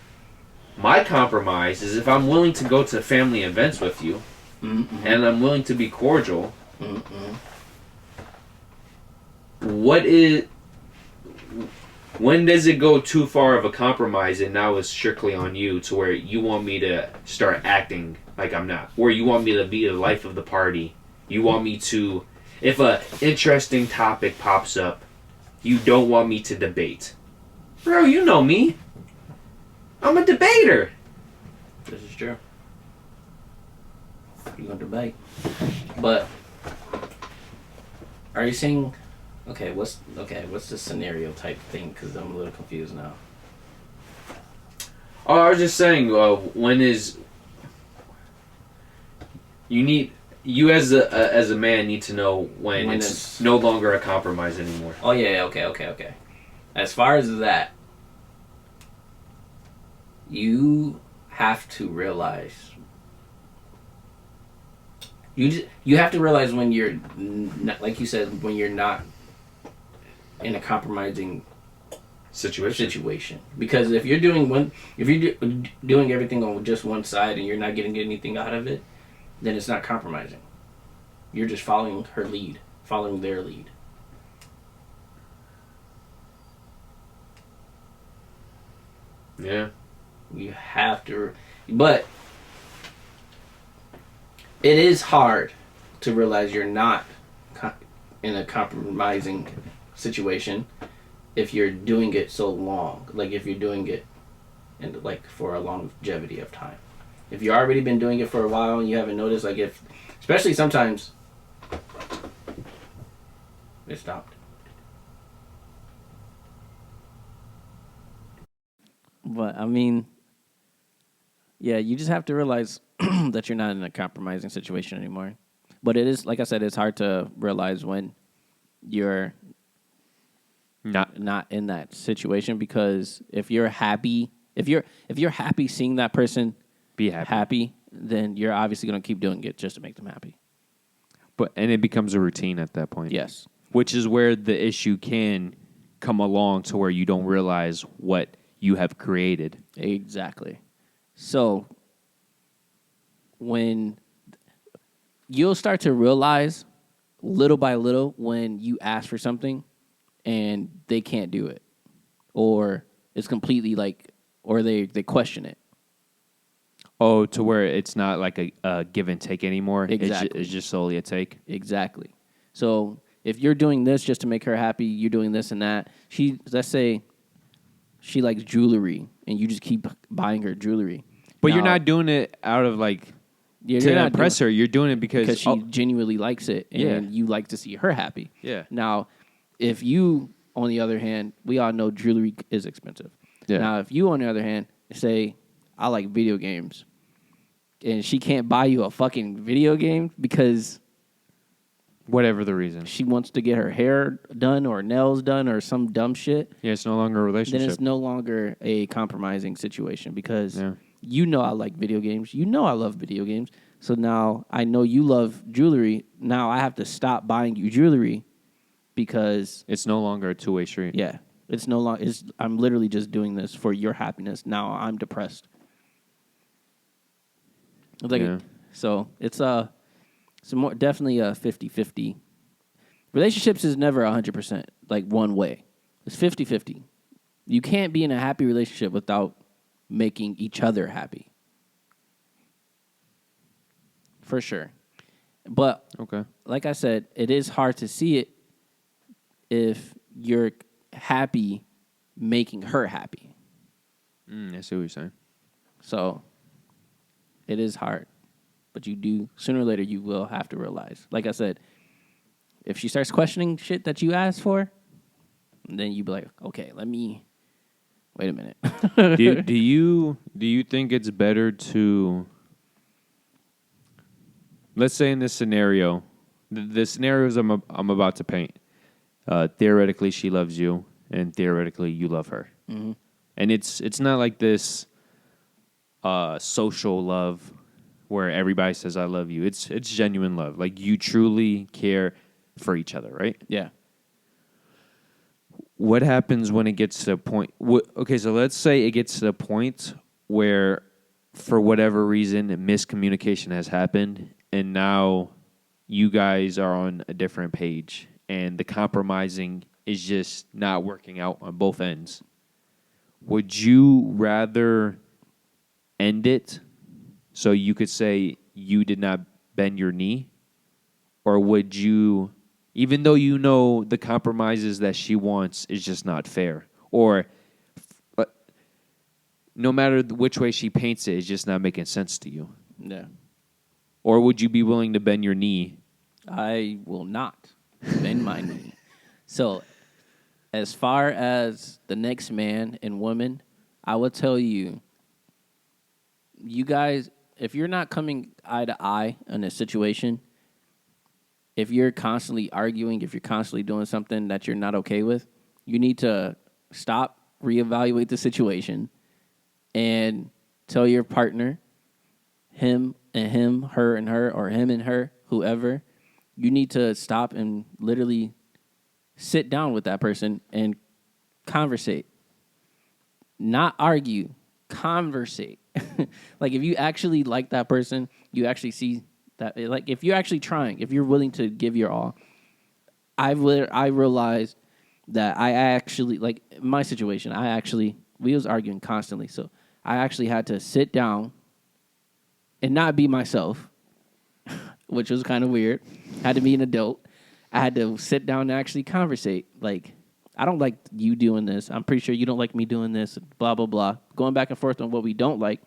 my compromise is if I'm willing to go to family events with you, and I'm willing to be cordial. When does it go too far of a compromise and now it's strictly on you to where you want me to start acting like I'm not, or you want me to be the life of the party? You want me to, if a interesting topic pops up, you don't want me to debate. Bro, you know me. I'm a debater. This is true. You're gonna debate, but are you saying? What's the scenario type thing? Because I'm a little confused now. Oh, I was just saying, when is you as a man need to know when it's no longer a compromise anymore. Oh yeah, okay. As far as that, you have to realize. You have to realize when you're not, like you said, when you're not in a compromising situation. Because if you're doing doing everything on just one side and you're not getting anything out of it, then it's not compromising. You're just following her lead, following their lead. Yeah. You have to, but it is hard to realize you're not in a compromising situation if you're doing it so long. Like if you're doing it for a longevity of time. If you've already been doing it for a while and you haven't noticed, especially sometimes it stopped. But I mean, yeah, you just have to realize that you're not in a compromising situation anymore. But it is, like I said, it's hard to realize when you're not in that situation, because if you're happy, if you're happy seeing that person be happy, then you're obviously going to keep doing it just to make them happy. And it becomes a routine at that point. Yes. Which is where the issue can come along to where you don't realize what you have created. Exactly. So when you'll start to realize little by little when you ask for something and they can't do it, or it's completely or they question it. Oh, to where it's not like a give and take anymore. Exactly. It's just solely a take. Exactly. So if you're doing this just to make her happy, you're doing this and that. Let's say she likes jewelry and you just keep buying her jewelry. But you're not doing it out of to impress her. You're doing it because she genuinely likes it and you like to see her happy. Yeah. Now, if you, on the other hand, we all know jewelry is expensive. Yeah. Now, if you, on the other hand, say, I like video games, and she can't buy you a fucking video game because whatever the reason, she wants to get her hair done or nails done or some dumb shit. Yeah, it's no longer a relationship. Then it's no longer a compromising situation because you know I like video games. You know I love video games. So now I know you love jewelry. Now I have to stop buying you jewelry because it's no longer a two-way street. Yeah. It's no longer. I'm literally just doing this for your happiness. Now I'm depressed. So it's definitely a 50-50. Relationships is never 100% like one way. It's 50-50. You can't be in a happy relationship without making each other happy. For sure. But like I said, it is hard to see it if you're happy making her happy. I see what you're saying. So it is hard. But you do, sooner or later, you will have to realize. Like I said, if she starts questioning shit that you asked for, then you be like, okay, wait a minute. Do you think it's better to, let's say in this scenario, the scenarios I'm about to paint, theoretically she loves you, and theoretically you love her, and it's not like this social love where everybody says I love you. It's genuine love, like you truly care for each other, right? Yeah. What happens when it gets to a point? Okay, so let's say it gets to the point where, for whatever reason, miscommunication has happened, and now you guys are on a different page, and the compromising is just not working out on both ends. Would you rather end it so you could say you did not bend your knee? Or would you, even though you know the compromises that she wants is just not fair, or no matter which way she paints it, it's just not making sense to you? Yeah. Or would you be willing to bend your knee? I will not bend my knee. So, as far as the next man and woman, I will tell you, you guys, if you're not coming eye to eye in a situation, if you're constantly arguing, if you're constantly doing something that you're not okay with, you need to stop, reevaluate the situation, and tell your partner, him and him, her and her, or him and her, whoever, you need to stop and literally sit down with that person and conversate. Not argue, conversate. Like, if you actually like that person, you actually see that, like, if you're actually trying, if you're willing to give your all, I realized that I actually, like, in my situation, we was arguing constantly, so I actually had to sit down and not be myself, which was kind of weird. I had to be an adult. I had to sit down and actually conversate. Like, I don't like you doing this. I'm pretty sure you don't like me doing this, blah, blah, blah. Going back and forth on what we don't like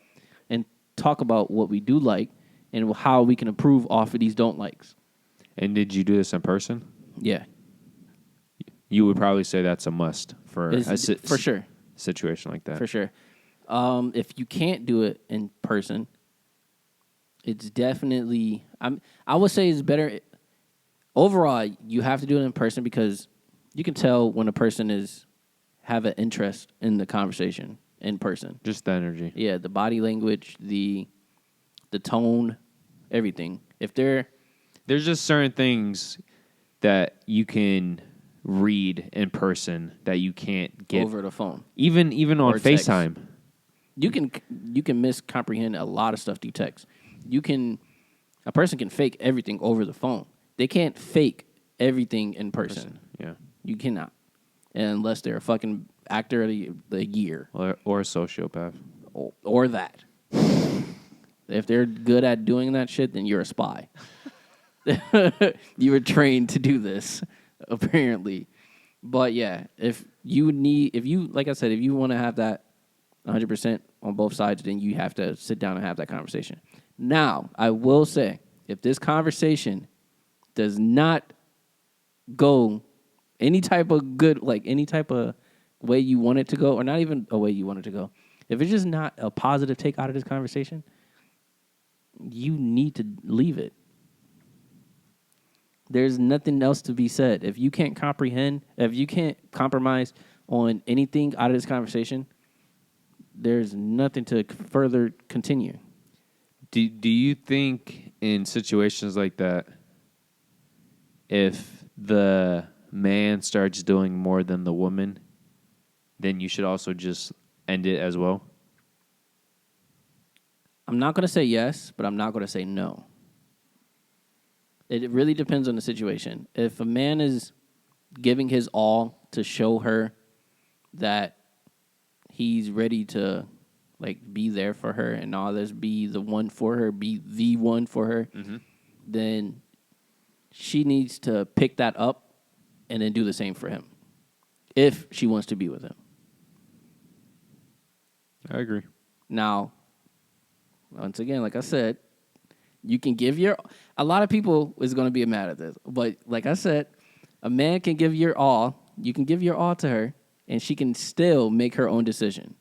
and talk about what we do like and how we can improve off of these don't likes. And did you do this in person? Yeah. You would probably say that's a must for for sure. Situation like that. For sure. If you can't do it in person, it's definitely, I would say it's better. Overall, you have to do it in person because you can tell when a person have an interest in the conversation in person. Just the energy. Yeah, the body language, the tone, everything. There's just certain things that you can read in person that you can't get over the phone, even on FaceTime. Text. You can miscomprehend a lot of stuff through text. A person can fake everything over the phone. They can't fake everything in person. Yeah, you cannot, unless they're a fucking actor of the year or a sociopath, or that. If they're good at doing that shit, then you're a spy. You were trained to do this, apparently. But yeah, if you like I said, if you want to have that 100% on both sides, then you have to sit down and have that conversation. Now, I will say, if this conversation does not go any type of good, like any type of way you want it to go, or not even a way you want it to go, if it's just not a positive take out of this conversation, you need to leave it. There's nothing else to be said. If you can't comprehend, if you can't compromise on anything out of this conversation, there's nothing to further continue. Do you think in situations like that, if the man starts doing more than the woman, then you should also just end it as well? I'm not going to say yes, but I'm not going to say no. It really depends on the situation. If a man is giving his all to show her that he's ready to, like, be there for her and all this, be the one for her, be the one for her, then she needs to pick that up and then do the same for him if she wants to be with him. I agree. Now, once again, like I said, you can give your. A lot of people is going to be mad at this, but like I said, a man can give your all. You can give your all to her, and she can still make her own decision.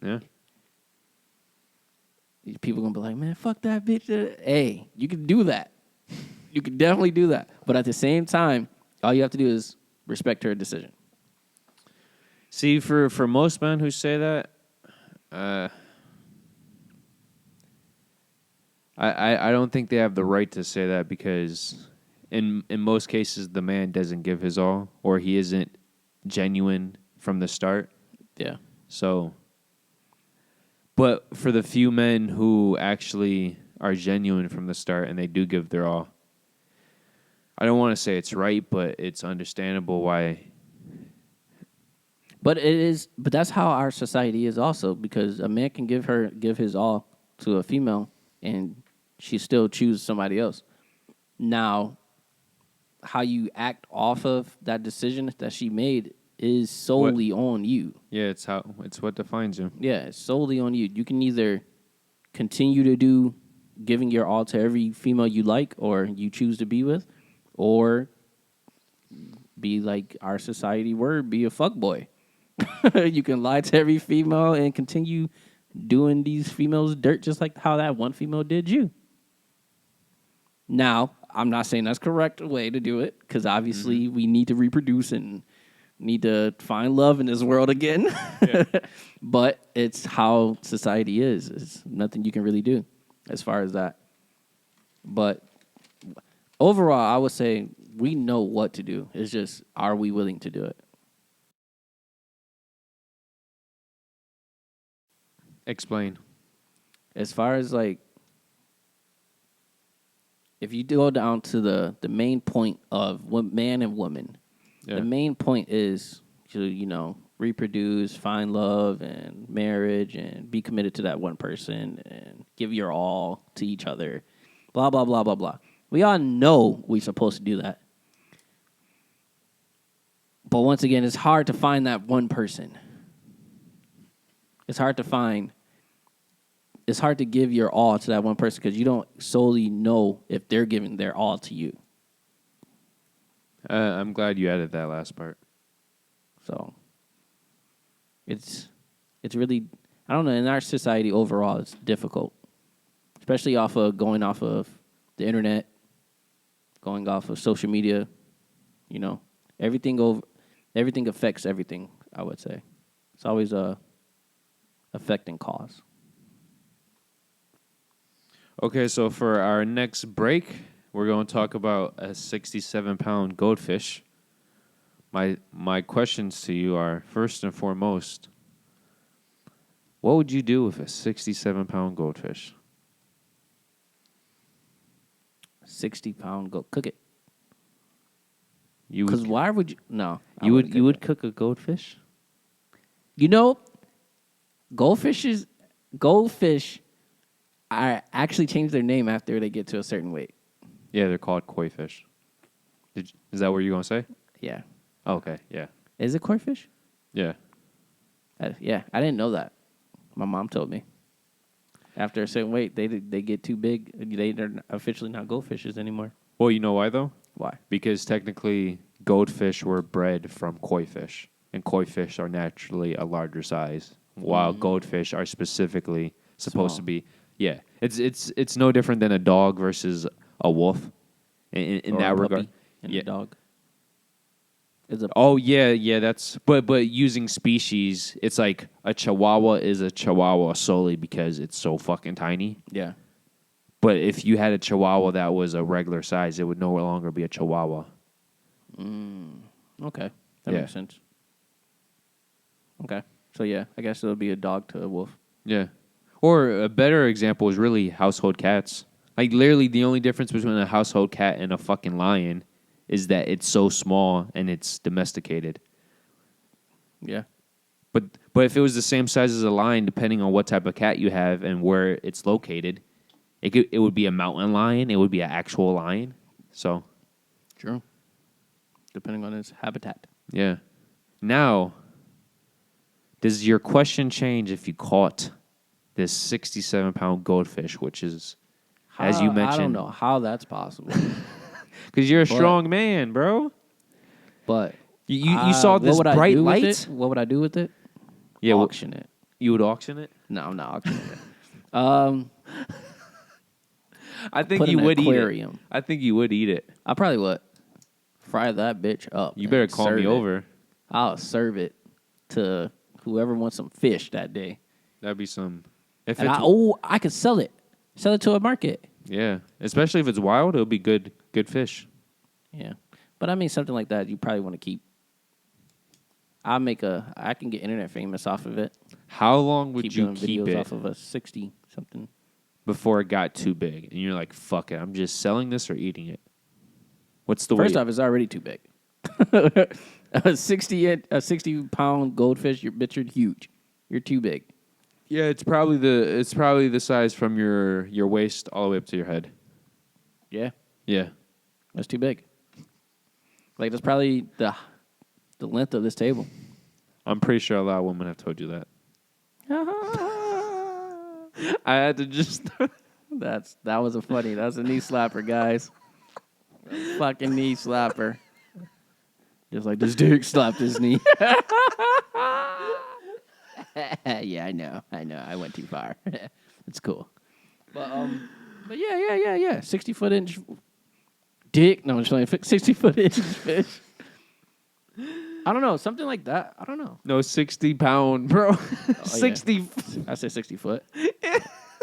Yeah. People gonna be like, man, fuck that bitch. Hey, you can do that. You can definitely do that. But at the same time, all you have to do is respect her decision. See, for most men who say that, I don't think they have the right to say that because in most cases the man doesn't give his all or he isn't genuine from the start. Yeah. So, but for the few men who actually are genuine from the start and they do give their all, I don't want to say it's right, but it's understandable why. But it is. But that's how our society is also because a man can give his all to a female, and she still choose somebody else. Now, how you act off of that decision that she made is solely on you. Yeah, it's what defines you. Yeah, it's solely on you. You can either continue to do giving your all to every female you like or you choose to be with, or be like our society word, be a fuckboy. You can lie to every female and continue doing these females dirt just like how that one female did you. Now, I'm not saying that's correct way to do it because obviously we need to reproduce and need to find love in this world again. Yeah. But it's how society is. It's nothing you can really do as far as that. But overall, I would say we know what to do. It's just, are we willing to do it? Explain. As far as like, if you go down to the main point of man and woman, the main point is to, reproduce, find love and marriage and be committed to that one person and give your all to each other. Blah, blah, blah, blah, blah. We all know we're supposed to do that. But once again, it's hard to find that one person. It's hard to give your all to that one person because you don't solely know if they're giving their all to you. I'm glad you added that last part. So it's really, I don't know, in our society overall, it's difficult, especially going off of the internet, going off of social media. Everything affects everything. I would say it's always a affecting cause. Okay, so for our next break, we're going to talk about a 67-pound goldfish. My questions to you are, first and foremost, what would you do with a 67-pound goldfish? 60-pound cook it. You Because would, why would you? No, you would cook a goldfish? Goldfish actually change their name after they get to a certain weight. Yeah, they're called koi fish. Is that what you're going to say? Yeah. Oh, okay, yeah. Is it koi fish? Yeah. Yeah, I didn't know that. My mom told me. After a certain weight, they get too big. They're officially not goldfishes anymore. Well, you know why, though? Why? Because technically, goldfish were bred from koi fish, and koi fish are naturally a larger size, while goldfish are specifically supposed to be. Yeah, it's no different than a dog versus a wolf in that regard. And a dog. That's but using species, it's like a Chihuahua is a Chihuahua solely because it's so fucking tiny. Yeah. But if you had a Chihuahua that was a regular size, it would no longer be a Chihuahua. Okay, that makes sense. Okay, so yeah, I guess it'll be a dog to a wolf. Yeah. Or a better example is really household cats. Like, literally, the only difference between a household cat and a fucking lion is that it's so small and it's domesticated. Yeah. But if it was the same size as a lion, depending on what type of cat you have and where it's located, it would be a mountain lion. It would be an actual lion. So. True. Depending on its habitat. Yeah. Now, Does your question change if you caught this 67-pound goldfish, which is, as you mentioned, I don't know how that's possible. because you're a strong man, bro. But You saw this bright light. What would I do with it? Yeah, Auction it. You would auction it? No, I'm not auctioning it. I think Put you in would an eat it. aquarium. I think you would eat it. I probably would. Fry that bitch up. You better and call serve me it. over. I'll serve it to whoever wants some fish that day. That'd be some. If And it's, I could sell it. Sell it to a market. yeah, especially if it's wild, it'll be good fish. Yeah. But I mean, something like that you probably want to keep. I can get internet famous off of it. How long would you doing keep videos it off of a 60 something? before it got too big? And you're like, fuck it, I'm just selling this or eating it. What's the First weight? off, it's already too big. a 60-pound goldfish, you're huge. You're too big. Yeah, it's probably the size from your waist all the way up to your head. Yeah, Yeah. that's too big. Like that's probably the length of this table. I'm pretty sure a lot of women have told you that. I had to just That was a knee slapper, guys. Fucking knee slapper. Just like this dick slapped his knee. Yeah, I know. I went too far. It's cool. But yeah. 60-foot inch dick. No, I'm just playing. 60-foot inch fish. I don't know. Something like that. I don't know. no 60-pound, bro. 60. I said 60 foot.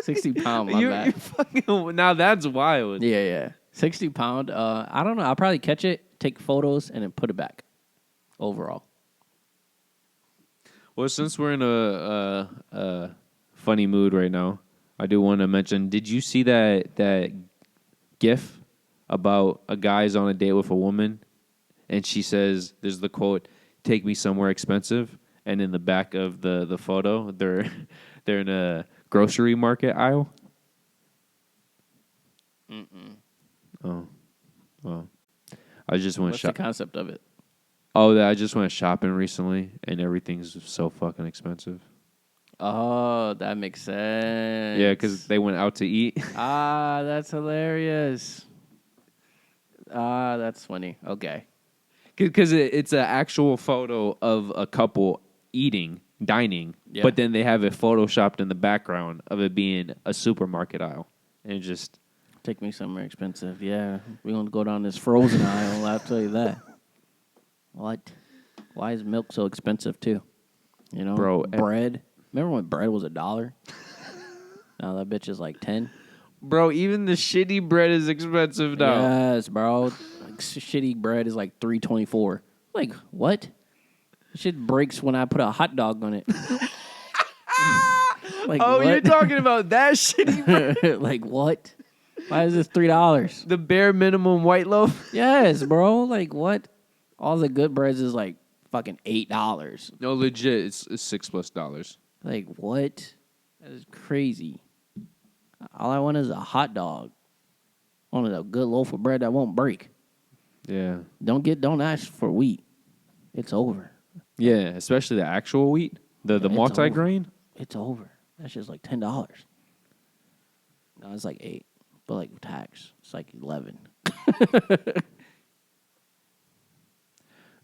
60 pound, my You're bad. fucking, now that's wild. Yeah. 60 pound. I don't know. I'll probably catch it, take photos, and then put it back. Overall. Well, since we're in a funny mood right now, I do want to mention, did you see that GIF about a guy's on a date with a woman, and she says, there's the quote, "Take me somewhere expensive," and in the back of the photo, they're in a grocery market aisle? Oh, well, I just went What's the concept of it? Oh, I just went shopping recently, and everything's so fucking expensive. Oh, that makes sense. Yeah, because they went out to eat. That's hilarious. That's funny. Okay. Because it's an actual photo of a couple dining, Yeah. but then they have it photoshopped in the background of it being a supermarket aisle. And it just... Take me somewhere expensive. Yeah. We're going to go down this frozen aisle. I'll tell you that. What? Why is milk so expensive, too? You know? Bro, bread. Remember when bread was $1? Now that bitch is like 10. Bro, even the shitty bread is expensive now. Yes, bro. Like, shitty bread is like $3.24. Like, what? Shit breaks when I put a hot dog on it. Like, oh, what? you're talking about that shitty bread? Like, what? Why is this $3? The bare minimum white loaf? Yes, bro. Like, what? All the good breads is like fucking $8. No, legit, it's $6+. Like, what? That is crazy. All I want is a hot dog. I want a good loaf of bread that won't break. Yeah. Don't ask for wheat. It's over. Yeah, especially the actual wheat, the It's multi-grain. It's over. That's just like $10. No, it's like 8, but like tax, it's like 11.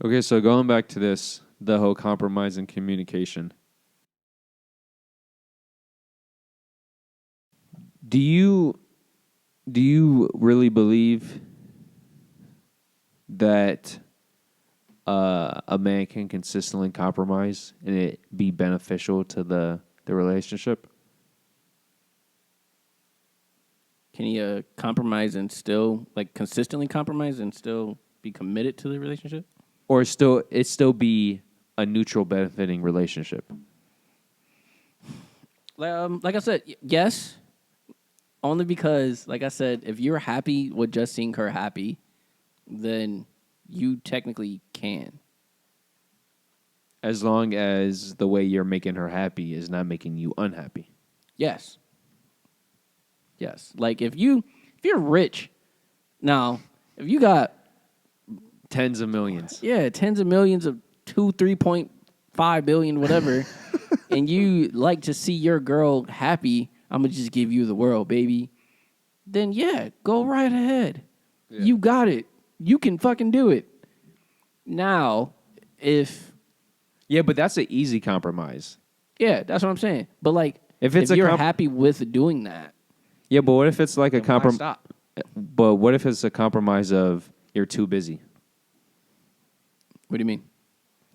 Okay, so going back to this, the whole compromise in communication. Do you really believe that a man can consistently compromise and it be beneficial to the relationship? Can you compromise and still like consistently compromise and still be committed to the relationship? Or still be a neutral benefiting relationship? Like I said, yes. Only because, like I said, if you're happy with just seeing her happy, then you technically can. As long as the way you're making her happy is not making you unhappy. Yes. Yes. Like if you're rich, now if you got Tens of millions. tens of millions of 3.5 billion, whatever, and you like to see your girl happy, I'm going to just give you the world, baby. Then, yeah, go right ahead. Yeah. You got it. You can fucking do it. Now, if... Yeah, but that's an easy compromise. Yeah, that's what I'm saying. But, like, if you're happy with doing that... Yeah, but what if it's like a compromise? But what if it's a compromise of you're too busy? What do you mean?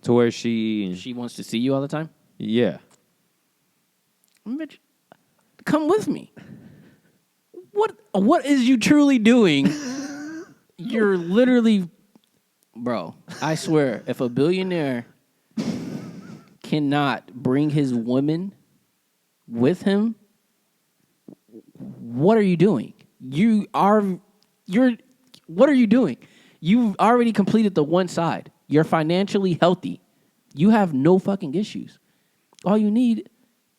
To where she wants to see you all the time? Yeah. Mitch, come with me. What is you truly doing? You're literally... Bro, I swear, if a billionaire cannot bring his woman with him... What are you doing? What are you doing? You've already completed the one side. You're financially healthy. You have no fucking issues. All you need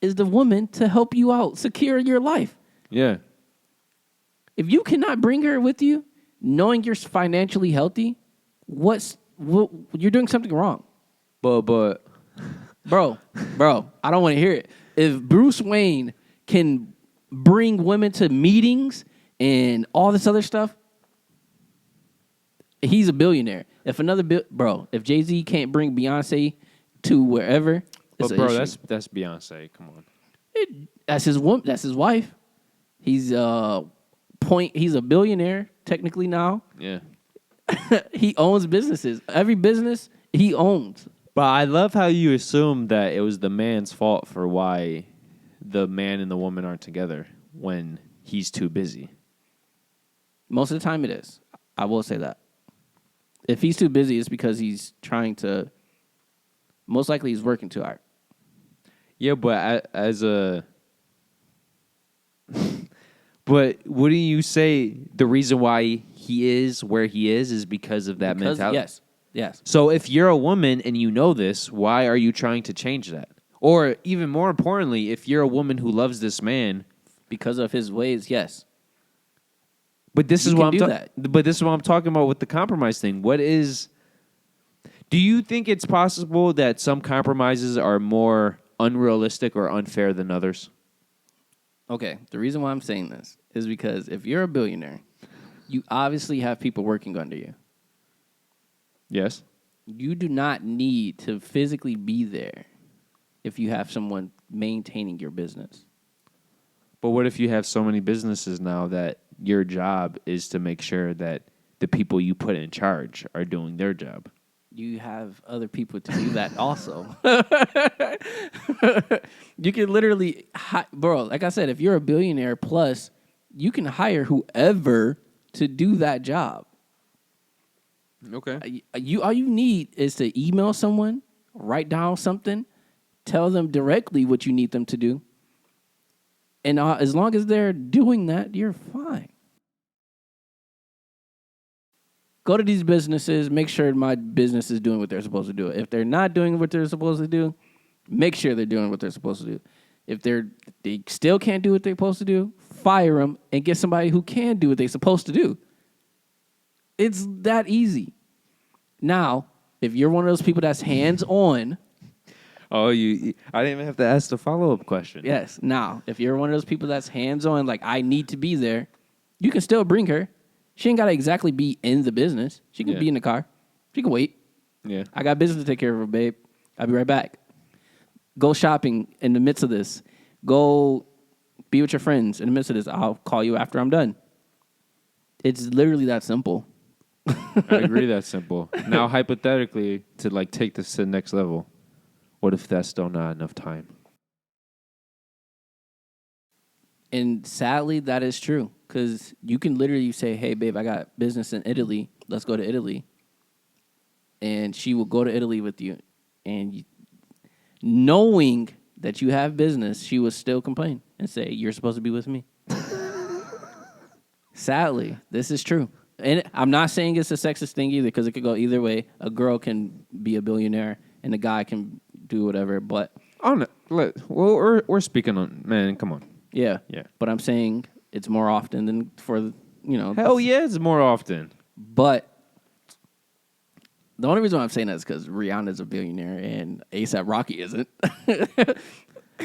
is the woman to help you out, secure your life. Yeah. If you cannot bring her with you, knowing you're financially healthy, you're doing something wrong. But bro, I don't want to hear it. If Bruce Wayne can bring women to meetings and all this other stuff, he's a billionaire. If if Jay-Z can't bring Beyonce to wherever, that's Beyonce. Come on, that's his woman. That's his wife. He's a billionaire technically now. Yeah, he owns businesses. Every business he owns. But I love how you assume that it was the man's fault for why the man and the woman aren't together when he's too busy. Most of the time it is. I will say that. If he's too busy, it's because he's trying to... Most likely he's working too hard. Yeah, but but wouldn't you say the reason why he is where he is because of that mentality? Yes. So if you're a woman and you know this, why are you trying to change that? Or even more importantly, if you're a woman who loves this man... Because of his ways, yes. But this is what I'm talking about with the compromise thing. Do you think it's possible that some compromises are more unrealistic or unfair than others? Okay, the reason why I'm saying this is because if you're a billionaire, you obviously have people working under you. Yes. You do not need to physically be there if you have someone maintaining your business. But what if you have so many businesses now that your job is to make sure that the people you put in charge are doing their job? You have other people to do that also. You can literally... Bro, like I said, if you're a billionaire plus, you can hire whoever to do that job. Okay. All you need is to email someone, write down something, tell them directly what you need them to do. And as long as they're doing that, you're fine. Go to these businesses, make sure my business is doing what they're supposed to do. If they're not doing what they're supposed to do, make sure they're doing what they're supposed to do. If they still can't do what they're supposed to do, fire them and get somebody who can do what they're supposed to do. It's that easy. Now, if you're one of those people that's hands-on... Oh, I didn't even have to ask the follow-up question. Yes. Now, if you're one of those people that's hands-on, like, I need to be there, you can still bring her. She ain't got to exactly be in the business. She can be in the car. She can wait. Yeah. I got business to take care of her, babe. I'll be right back. Go shopping in the midst of this. Go be with your friends in the midst of this. I'll call you after I'm done. It's literally that simple. I agree that's simple. Now, hypothetically, to, like, take this to the next level, what if that's still not enough time? And sadly, that is true. Because you can literally say, hey, babe, I got business in Italy. Let's go to Italy. And she will go to Italy with you. And knowing that you have business, she will still complain and say, you're supposed to be with me. Sadly, this is true. And I'm not saying it's a sexist thing either, because it could go either way. A girl can be a billionaire and a guy can do whatever, but... we're speaking on... Man, come on. Yeah. Yeah. But I'm saying it's more often than for, Hell yeah, it's more often. But The only reason why I'm saying that is because Rihanna's a billionaire and ASAP Rocky isn't.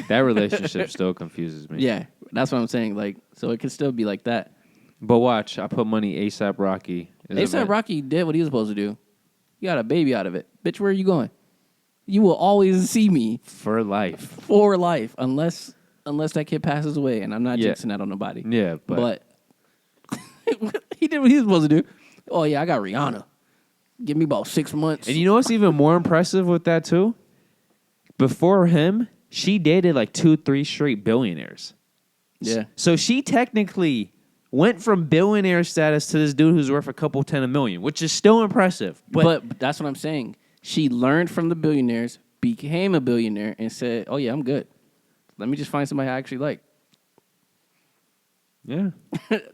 That relationship still confuses me. Yeah, that's what I'm saying. Like, so it could still be like that. But watch, I put money ASAP Rocky. ASAP Rocky did what he was supposed to do. You got a baby out of it. Bitch, where are you going? You will always see me for life. For life. Unless that kid passes away. And I'm not jinxing that on nobody. Yeah, but he did what he was supposed to do. Oh, yeah, I got Rihanna. Give me about 6 months. And you know what's even more impressive with that, too? Before him, she dated like 2-3 straight billionaires. Yeah. So she technically went from billionaire status to this dude who's worth a couple $10 million, which is still impressive. But that's what I'm saying. She learned from the billionaires, became a billionaire, and said, oh, yeah, I'm good. Let me just find somebody I actually like. Yeah.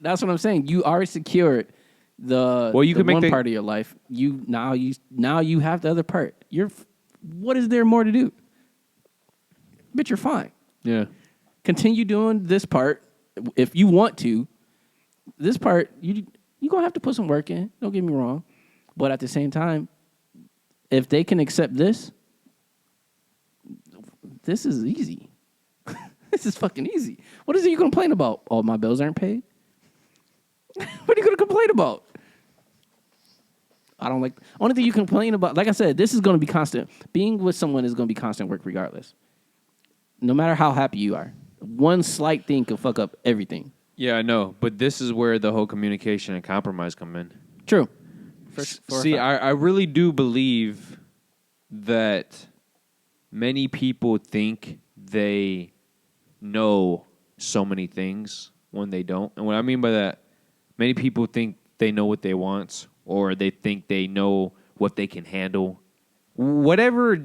That's what I'm saying. You already secured the one part of your life. Now you have the other part. What is there more to do? Bitch, you're fine. Yeah. Continue doing this part if you want to. This part, you're going to have to put some work in. Don't get me wrong. But at the same time, if they can accept this is easy. This is fucking easy. What is it you complain about? Oh, my bills aren't paid? What are you going to complain about? I don't like... Only thing you complain about... Like I said, this is going to be constant. Being with someone is going to be constant work regardless. No matter how happy you are. One slight thing can fuck up everything. Yeah, I know. But this is where the whole communication and compromise come in. True. See, I really do believe that many people think they know so many things when they don't. And what I mean by that, many people think they know what they want, or they think they know what they can handle. Whatever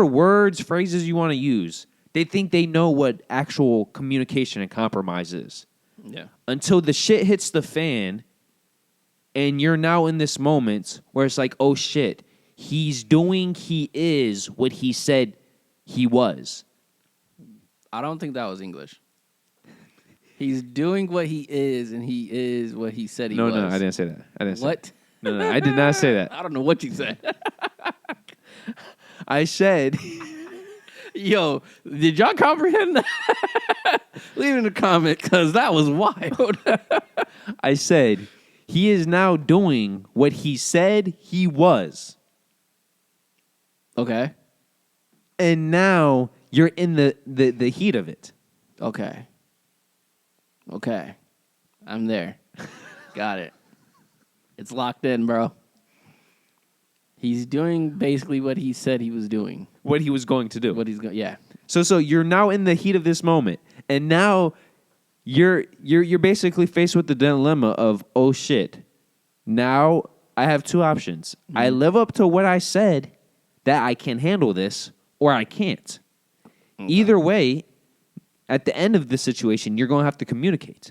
words, phrases you want to use, they think they know what actual communication and compromise is. Yeah. Until the shit hits the fan, and you're now in this moment where it's like, oh shit, he is what he said he was. I don't think that was English. He's doing what he is, and he is what he said he was. No, I didn't say that. I didn't say what? That. No, I did not say that. I don't know what you said. I said... Yo, did y'all comprehend that? Leave it in the comment, because that was wild. I said, he is now doing what he said he was. Okay. And now you're in the heat of it. Okay. I'm there. Got it. It's locked in, bro. He's doing basically what he said he was doing. What he was going to do. Yeah. So you're now in the heat of this moment, and now you're basically faced with the dilemma of, oh shit. Now I have two options. Mm-hmm. I live up to what I said that I can handle this, or I can't. Okay. Either way, at the end of the situation, you're going to have to communicate.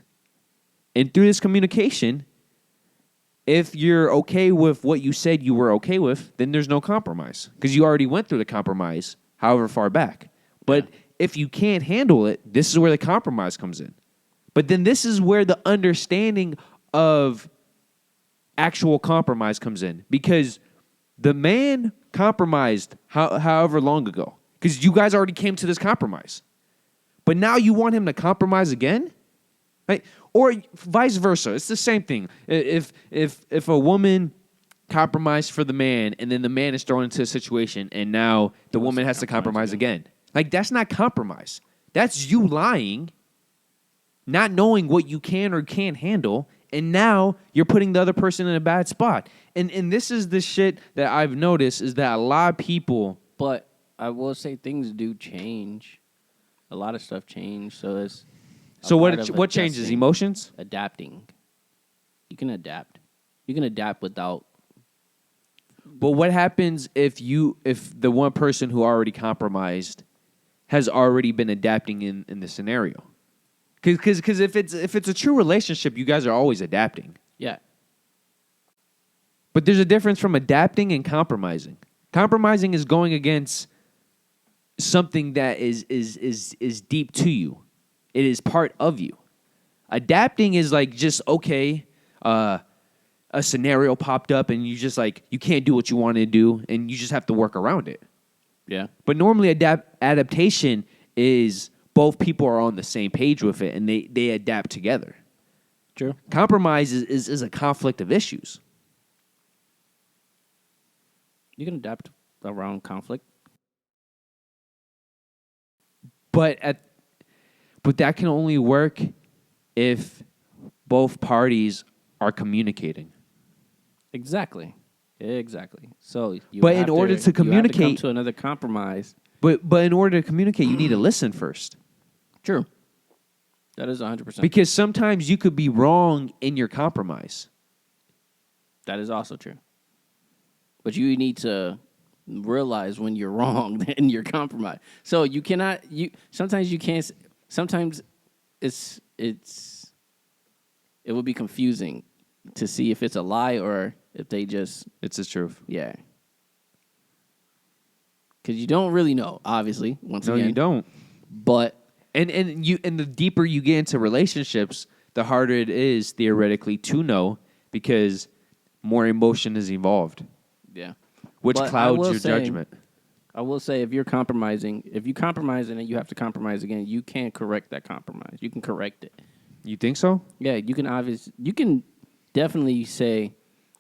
And through this communication, if you're okay with what you said you were okay with, then there's no compromise. Because you already went through the compromise, however far back. But if you can't handle it, this is where the compromise comes in. But then this is where the understanding of actual compromise comes in. Because the man compromised however long ago. Because you guys already came to this compromise. But now you want him to compromise again? Right? Or vice versa. It's the same thing. If a woman compromised for the man, and then the man is thrown into a situation, and now the woman has to compromise again. Like, that's not compromise. That's you lying, not knowing what you can or can't handle, and now you're putting the other person in a bad spot. And this is the shit that I've noticed, is that a lot of people... But I will say things do change. A lot of stuff changed, so it's... So what changes? Emotions? Adapting. You can adapt. You can adapt without... But what happens if the one person who already compromised has already been adapting in the scenario? Because if it's a true relationship, you guys are always adapting. Yeah. But there's a difference from adapting and compromising. Compromising is going against something that is deep to you. It is part of you. Adapting is like just, okay, a scenario popped up and you just like you can't do what you want to do and you just have to work around it. Yeah. But normally adaptation is both people are on the same page with it and they adapt together. True. Compromise is a conflict of issues. You can adapt around conflict. But that can only work if both parties are communicating. Exactly. So, But in order to you have to come communicate, to another compromise. but in order to communicate, you need to listen first. True. That is 100%. Because sometimes you could be wrong in your compromise. That is also true. But you need to realize when you're wrong in your compromise. So you cannot. Sometimes you can't. Sometimes it would be confusing to see if it's a lie or if they just. It's the truth. Yeah. Because you don't really know, obviously. Once No, again, you don't. But And the deeper you get into relationships, the harder it is theoretically to know because more emotion is involved, yeah, which But I clouds will your say- judgment. I will say if you compromise and then you have to compromise again, you can't correct that compromise. You can correct it. You think so? Yeah, you can definitely say,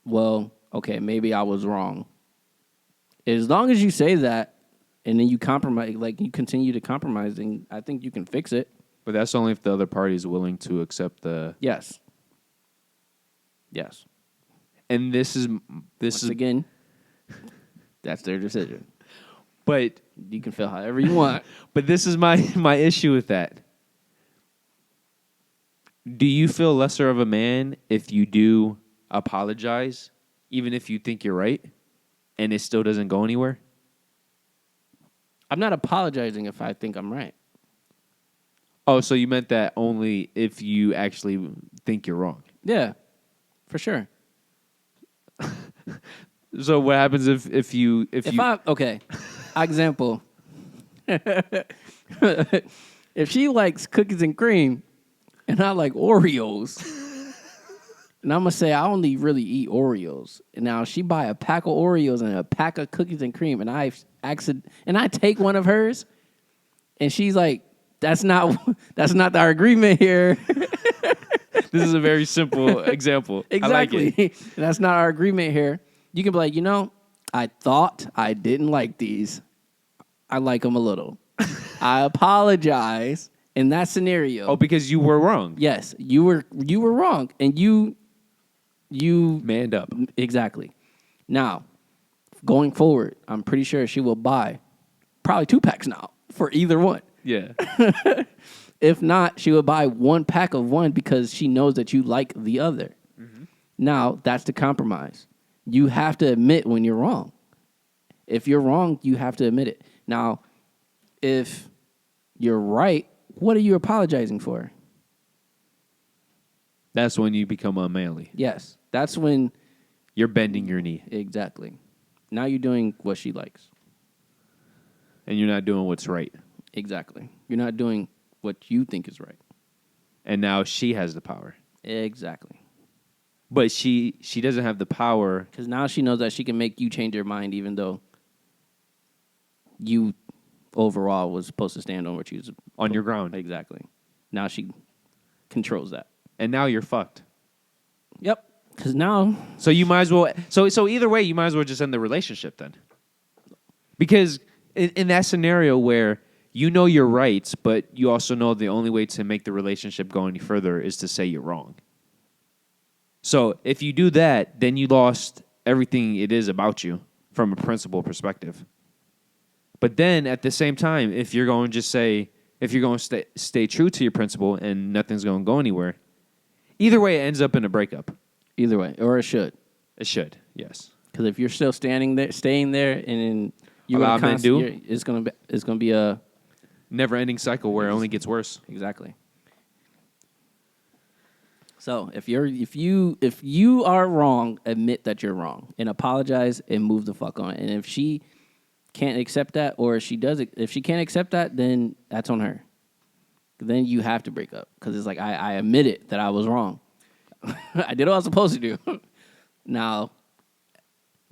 well, okay, maybe I was wrong. As long as you say that and then you compromise, like you continue to compromise, then I think you can fix it. But that's only if the other party is willing to accept the. Yes. And this is Again, that's their decision. But You can feel however you want. But this is my issue with that. Do you feel lesser of a man if you do apologize, even if you think you're right, and it still doesn't go anywhere? I'm not apologizing if I think I'm right. Oh, so you meant that only if you actually think you're wrong. Yeah, for sure. So what happens if you Okay, example. If she likes cookies and cream, and I like Oreos, and I'm gonna say I only really eat Oreos. And now she buy a pack of Oreos and a pack of cookies and cream, and I take one of hers, and she's like, "That's not our agreement here." This is a very simple example. Exactly. I like it. That's not our agreement here. You can be like, I thought I didn't like these. I like them a little. I apologize in that scenario. Oh, because you were wrong. Yes, you were wrong, and you Manned up. exactly. Now, going forward, I'm pretty sure she will buy probably 2 packs now for either one. Yeah. If not, she would buy 1 pack of one because she knows that you like the other. Mm-hmm. Now, that's the compromise. You have to admit when you're wrong. If you're wrong, you have to admit it. Now, if you're right, what are you apologizing for? That's when you become unmanly. Yes, that's when... You're bending your knee. Exactly. Now you're doing what she likes. And you're not doing what's right. Exactly. You're not doing what you think is right. And now she has the power. Exactly. But she doesn't have the power. Because now she knows that she can make you change your mind even though you overall was supposed to stand on what you was... On your ground. Exactly. Now she controls that. And now you're fucked. Yep. Because now... So you might as well... So either way, you might as well just end the relationship then. Because in that scenario where you know your rights, but you also know the only way to make the relationship go any further is to say you're wrong. So if you do that, then you lost everything it is about you from a principle perspective. But then at the same time, if you're going to just say, if you're going to stay true to your principle and nothing's going to go anywhere, either way it ends up in a breakup. Either way. Or it should. It should, yes. Because if you're still staying there, and then you're Allow men do? it's gonna be a... Never-ending cycle where it only gets worse. Exactly. So if you are wrong, admit that you're wrong and apologize and move the fuck on. And if she can't accept that, or if she can't accept that, then that's on her. Then you have to break up because it's like I admitted that I was wrong. I did what I was supposed to do. Now,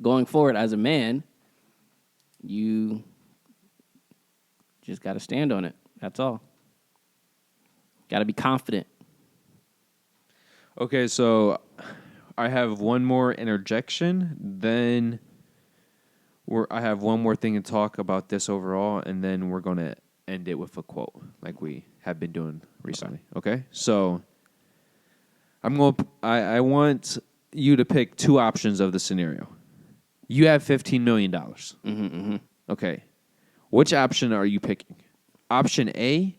going forward as a man, you just got to stand on it. That's all. Got to be confident. Okay, so I have one more interjection. Then I have one more thing to talk about this overall, and then we're going to end it with a quote like we have been doing recently. Okay? So I want you to pick two options of the scenario. You have $15 million. Okay. Which option are you picking? Option A,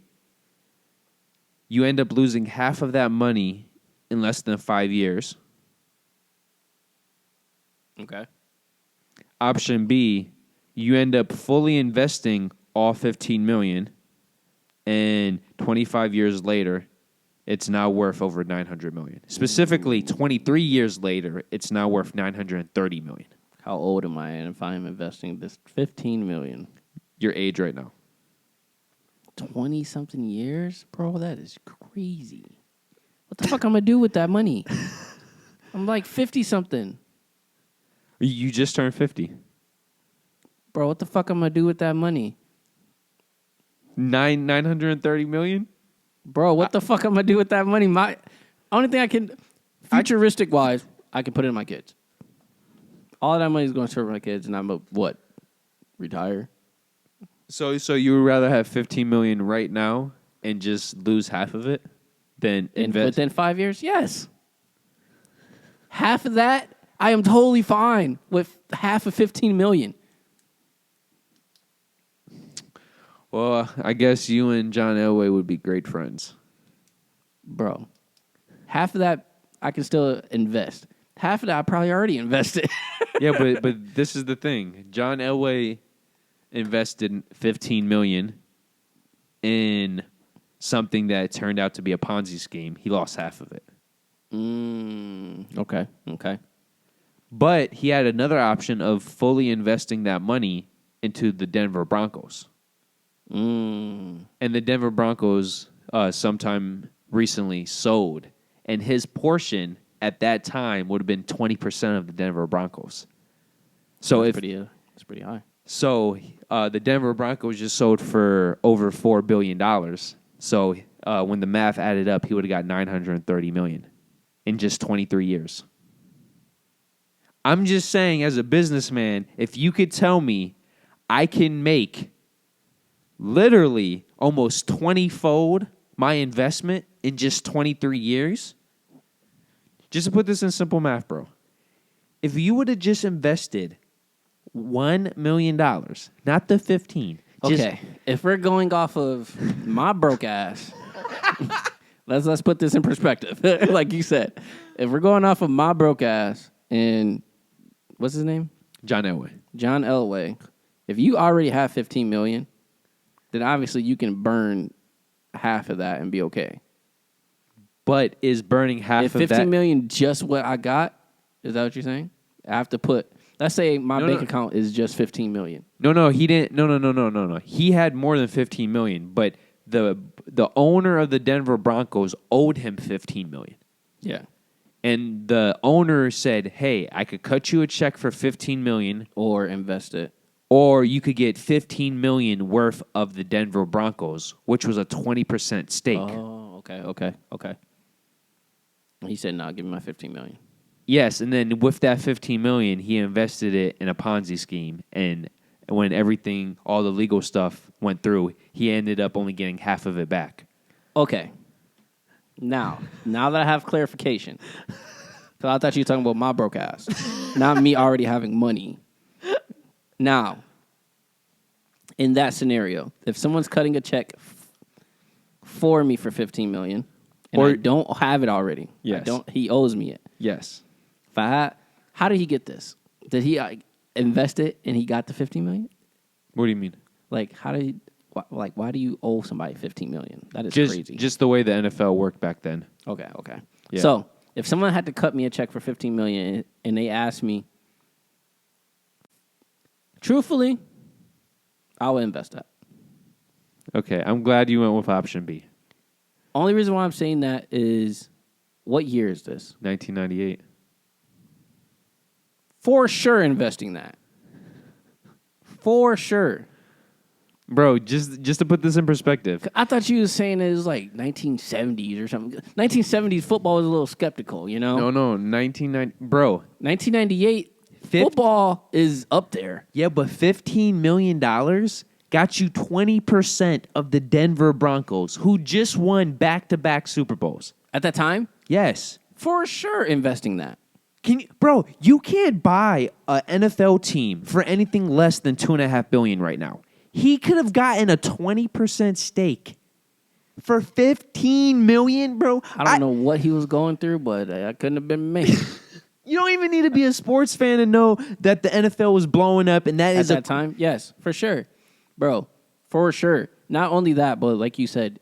you end up losing half of that money in less than 5 years. Okay. Option B, you end up fully investing all 15 million, and 25 years later, it's now worth over 900 million. Specifically, 23 years later, it's now worth 930 million. How old am I? And if I'm investing this 15 million, Your age right now. 20 something years, bro, that is crazy. What the fuck I'm gonna do with that money? I'm like 50 something. You just turned 50. Bro, what the fuck I'm gonna do with that money? 930 million? Bro, what the fuck I'm gonna do with that money? My only thing I can, futuristic wise, I can put it in my kids. All of that money is going to serve my kids, and I'm what? Retire? So you would rather have 15 million right now and just lose half of it than invest? Within 5 years? Yes. Half of that, I am totally fine with half of 15 million. Well, I guess you and John Elway would be great friends. Bro, half of that I can still invest. Half of that I probably already invested. Yeah, but this is the thing. John Elway invested 15 million in something that turned out to be a Ponzi scheme. He lost half of it. Okay. But he had another option of fully investing that money into the Denver Broncos. And the Denver Broncos sometime recently sold, and his portion at that time would have been 20% of the Denver Broncos. So That's pretty high. So the Denver Broncos just sold for over $4 billion. So when the math added up, he would have got $930 million in just 23 years. I'm just saying, as a businessman, if you could tell me I can make literally almost 20-fold my investment in just 23 years, just to put this in simple math, bro. If you would have just invested $1 million, not the 15. Okay, if we're going off of my broke ass, let's put this in perspective. Like you said, if we're going off of my broke ass and what's his name? John Elway. John Elway. If you already have 15 million, then obviously you can burn half of that and be okay. But is burning half if of that... 15 million just what I got, is that what you're saying? I have to put... Let's say my bank account is just 15 million. No, he didn't. No. He had more than 15 million, but the owner of the Denver Broncos owed him 15 million. Yeah. And the owner said, "Hey, I could cut you a check for 15 million or invest it. Or you could get 15 million worth of the Denver Broncos, which was a 20% stake." Oh, okay. He said, "No, give me my 15 million." Yes, and then with that 15 million, he invested it in a Ponzi scheme, and when everything, all the legal stuff went through, he ended up only getting half of it back. Okay. Now that I have clarification, because I thought you were talking about my broke ass, not me already having money. Now, in that scenario, if someone's cutting a check for me for 15 million, and I don't have it already, yes, he owes me it. Yes. How did he get this? Did he invest it and he got the 15 million? What do you mean? Like, why do you owe somebody 15 million? That is crazy. Just the way the NFL worked back then. Okay. Yeah. So, if someone had to cut me a check for 15 million and they asked me, truthfully, I would invest that. Okay, I'm glad you went with option B. Only reason why I'm saying that is, what year is this? 1998. For sure investing that. For sure. Bro, just to put this in perspective. I thought you was saying it was like 1970s or something. 1970s football was a little skeptical, you know? No, 1990. Bro. 1998, football is up there. Yeah, but $15 million got you 20% of the Denver Broncos, who just won back-to-back Super Bowls. At that time? Yes. For sure investing that. Bro, you can't buy an NFL team for anything less than $2.5 billion right now. He could have gotten a 20% stake for $15 million, bro. I don't know what he was going through, but that couldn't have been me. You don't even need to be a sports fan to know that the NFL was blowing up, and that At is that time? Yes, for sure. Bro, for sure. Not only that, but like you said,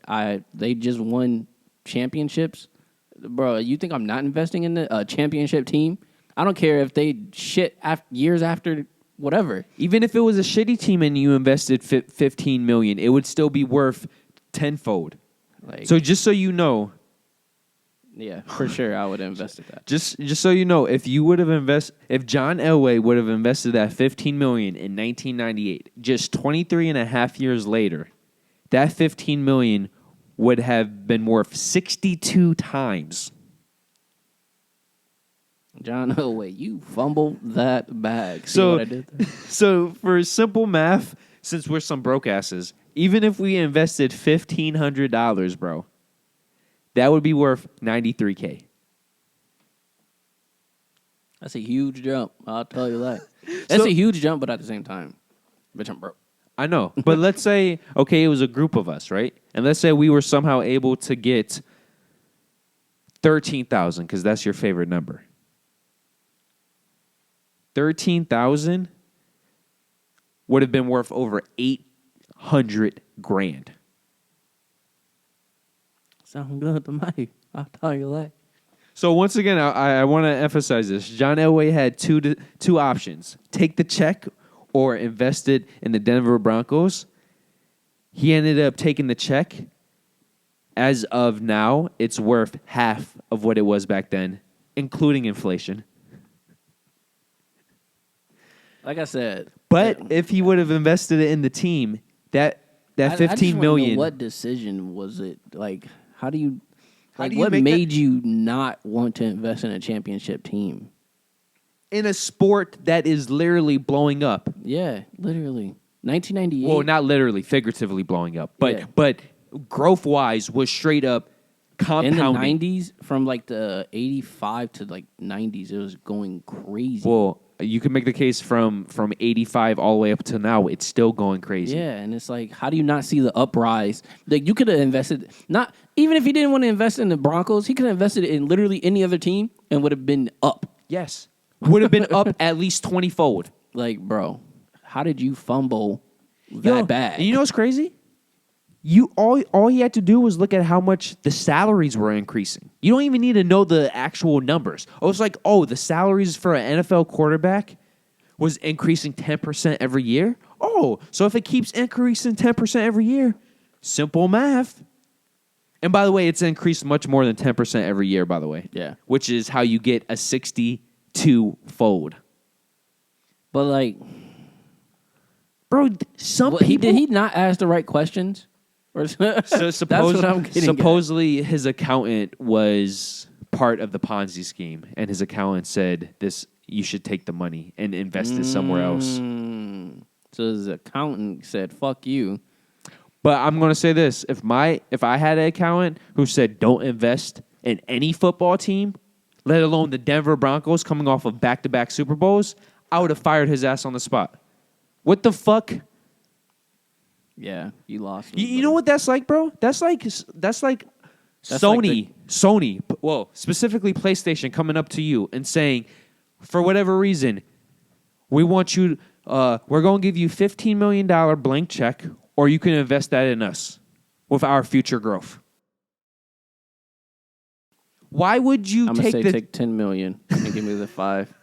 they just won championships. Bro, you think I'm not investing in a championship team? I don't care if they shit years after whatever. Even if it was a shitty team and you invested $15 million, it would still be worth tenfold. Like, so just so you know, yeah, for sure, I would have invested that. Just so you know, if John Elway would have invested that $15 million in 1998, just 23 and a half years later, that $15 million would have been worth 62 times. John Elway, you fumbled that bag. See what I did there? So for simple math, since we're some broke asses, even if we invested $1,500, bro, that would be worth $93K. That's a huge jump. I'll tell you that. That's a huge jump, but at the same time, bitch, I'm broke. I know. But let's say, okay, it was a group of us, right? And let's say we were somehow able to get 13,000, because that's your favorite number. 13,000 would have been worth over 800 grand. Sound good to me. I'll tell you that. So once again, I want to emphasize this. John Elway had two options: take the check or invest it in the Denver Broncos. He ended up taking the check. As of now, it's worth half of what it was back then, including inflation. Like I said, But if he would have invested it in the team, that I just $15 wanna million. know what decision was it? Like, how do you? How Like, do you what make that- made you not want to invest in a championship team? in a sport that is literally blowing up. Yeah, literally. 1998. Well, not literally, figuratively blowing up, but growth wise was straight up in compounding. the 90s, from like the 85 to like 90s, it was going crazy. Well, you can make the case from 85 all the way up to now. It's still going crazy. Yeah, and it's like, how do you not see the uprise? Like, you could have invested, not even if he didn't want to invest in the Broncos, he could have invested in literally any other team and would have been up. Yes. Would have been up at least 20-fold. Like, bro, how did you fumble that bad? And you know what's crazy? All he had to do was look at how much the salaries were increasing. You don't even need to know the actual numbers. Oh, it's like, the salaries for an NFL quarterback was increasing 10% every year. Oh, so if it keeps increasing 10% every year, simple math. And by the way, it's increased much more than 10% every year, by the way. Yeah. Which is how you get a 62-fold. But like, Bro, some people... did he not ask the right questions? Or So that's what I'm getting supposedly his accountant was part of the Ponzi scheme, and his accountant said, you should take the money and invest it somewhere else. So his accountant said, fuck you. But I'm going to say this. If I had an accountant who said don't invest in any football team, let alone the Denver Broncos coming off of back-to-back Super Bowls, I would have fired his ass on the spot. What the fuck? Yeah, you lost me. You know what that's like, bro? That's like Sony, well, specifically PlayStation, coming up to you and saying, for whatever reason, we want you, we're going to give you $15 million blank check, or you can invest that in us with our future growth. Why would you I'm going to say take $10 million and give me the 5.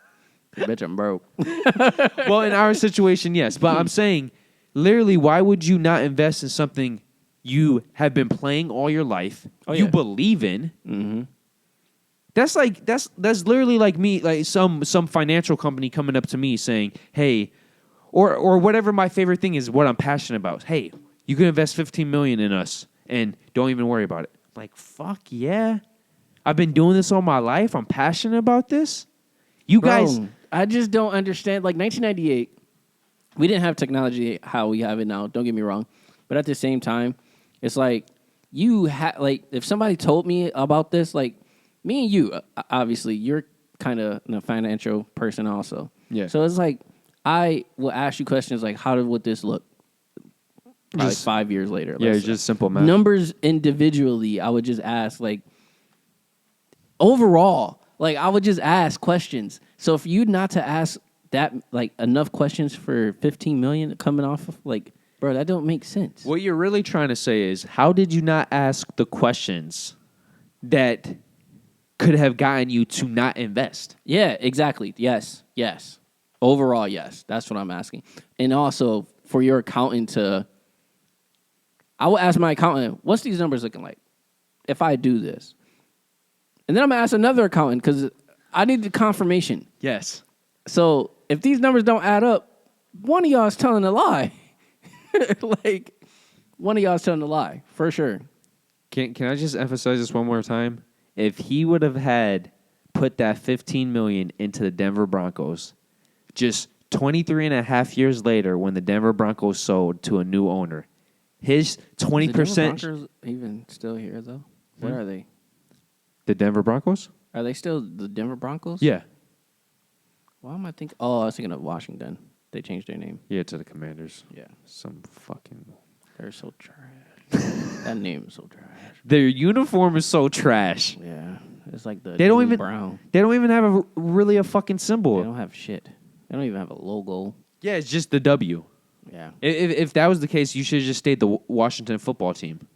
Bitch, I'm broke. Well, in our situation, yes. But I'm saying, literally, why would you not invest in something you have been playing all your life, you believe in, That's literally like me, like some financial company coming up to me saying, "Hey," or whatever my favorite thing is, what I'm passionate about. Hey, you can invest $15 million in us, and don't even worry about it. Like, fuck yeah, I've been doing this all my life. I'm passionate about this. You guys, I just don't understand. Like 1998, we didn't have technology how we have it now. Don't get me wrong, but at the same time, it's like like if somebody told me about this, like. Me and you, obviously, you're kind of a financial person also. Yeah. So it's like, I will ask you questions like, how would this look? Probably Just- 5 years later. yeah, let's it's say. just simple math. Numbers individually, I would just ask, like, overall, like, I would just ask questions. So for you not to ask that, like, enough questions for 15 million coming off of, like, bro, that don't make sense. What you're really trying to say is, how did you not ask the questions that could have gotten you to not invest? Yeah, exactly. Yes. Overall, yes. That's what I'm asking. And also, for your accountant I will ask my accountant, what's these numbers looking like if I do this? And then I'm going to ask another accountant because I need the confirmation. Yes. So if these numbers don't add up, one of y'all is telling a lie. Like, one of y'all is telling a lie, for sure. Can I just emphasize this one more time? If he would have had put that $15 million into the Denver Broncos, just 23 and a half years later, when the Denver Broncos sold to a new owner, his 20%. The Denver Broncos even still here though? What are they? The Denver Broncos? Are they still the Denver Broncos? Yeah. Why am I thinking? Oh, I was thinking of Washington. They changed their name. Yeah, to the Commanders. Yeah, Some fucking. they're so trash. That name is so trash. Their uniform is so trash. Yeah, it's like the They don't blue even. brown. They don't even have really a fucking symbol. They don't have shit. They don't even have a logo. Yeah, it's just the W. Yeah, If that was the case, you should have just stayed the Washington football team.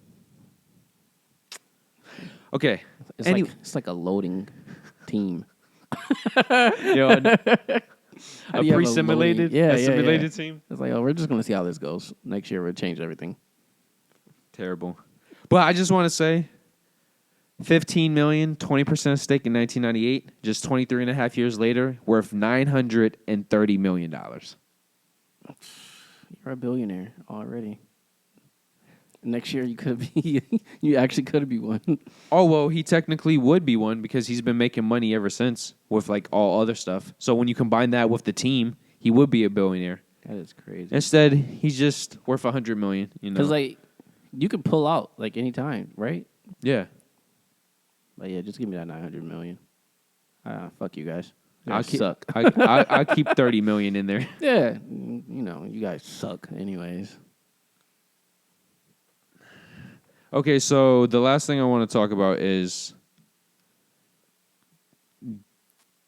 Okay. it's like a loading team. A do you have a pre-simulated, loading- Yeah, a yeah, simulated yeah. team. It's like, oh, we're just gonna see how this goes. Next year, we'll change everything. Terrible. But I just want to say, $15 million, 20% stake in 1998, just 23 and a half years later, worth $930 million. You're a billionaire already. Next year, you could be. You actually could be one. Oh, well, he technically would be one because he's been making money ever since with like all other stuff. So when you combine that with the team, he would be a billionaire. That is crazy. Instead, he's just worth $100 million. You know, Because like, you can pull out like anytime, right? yeah. But yeah, just give me that 900 million. Fuck you guys. You I'll guys keep, suck. I'll keep 30 million in there. Yeah, you know, you guys suck anyways. Okay, so the last thing I want to talk about is,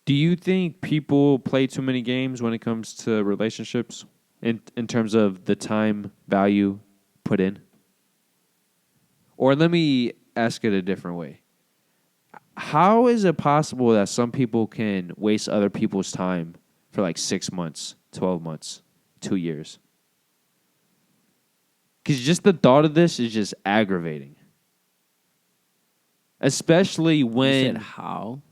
do you think people play too many games when it comes to relationships in terms of the time value put in? Or let me ask it a different way. How is it possible that some people can waste other people's time for like 6 months, 12 months, 2 years? Because just the thought of this is just aggravating. Especially when... You said how?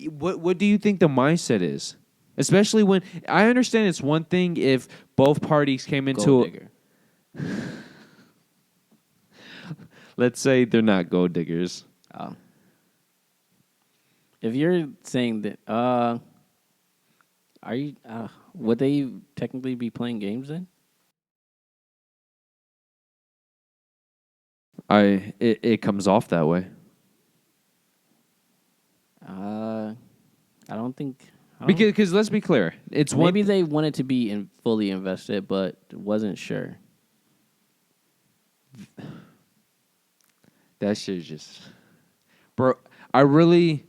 What do you think the mindset is? Especially when... I understand it's one thing if both parties came into... Gold digger. Let's say they're not gold diggers. Oh. If you're saying that, are you? Would they technically be playing games then? It comes off that way. I don't think. Because let's be clear, it's maybe they wanted to be fully invested, but wasn't sure. That shit just, bro. I really,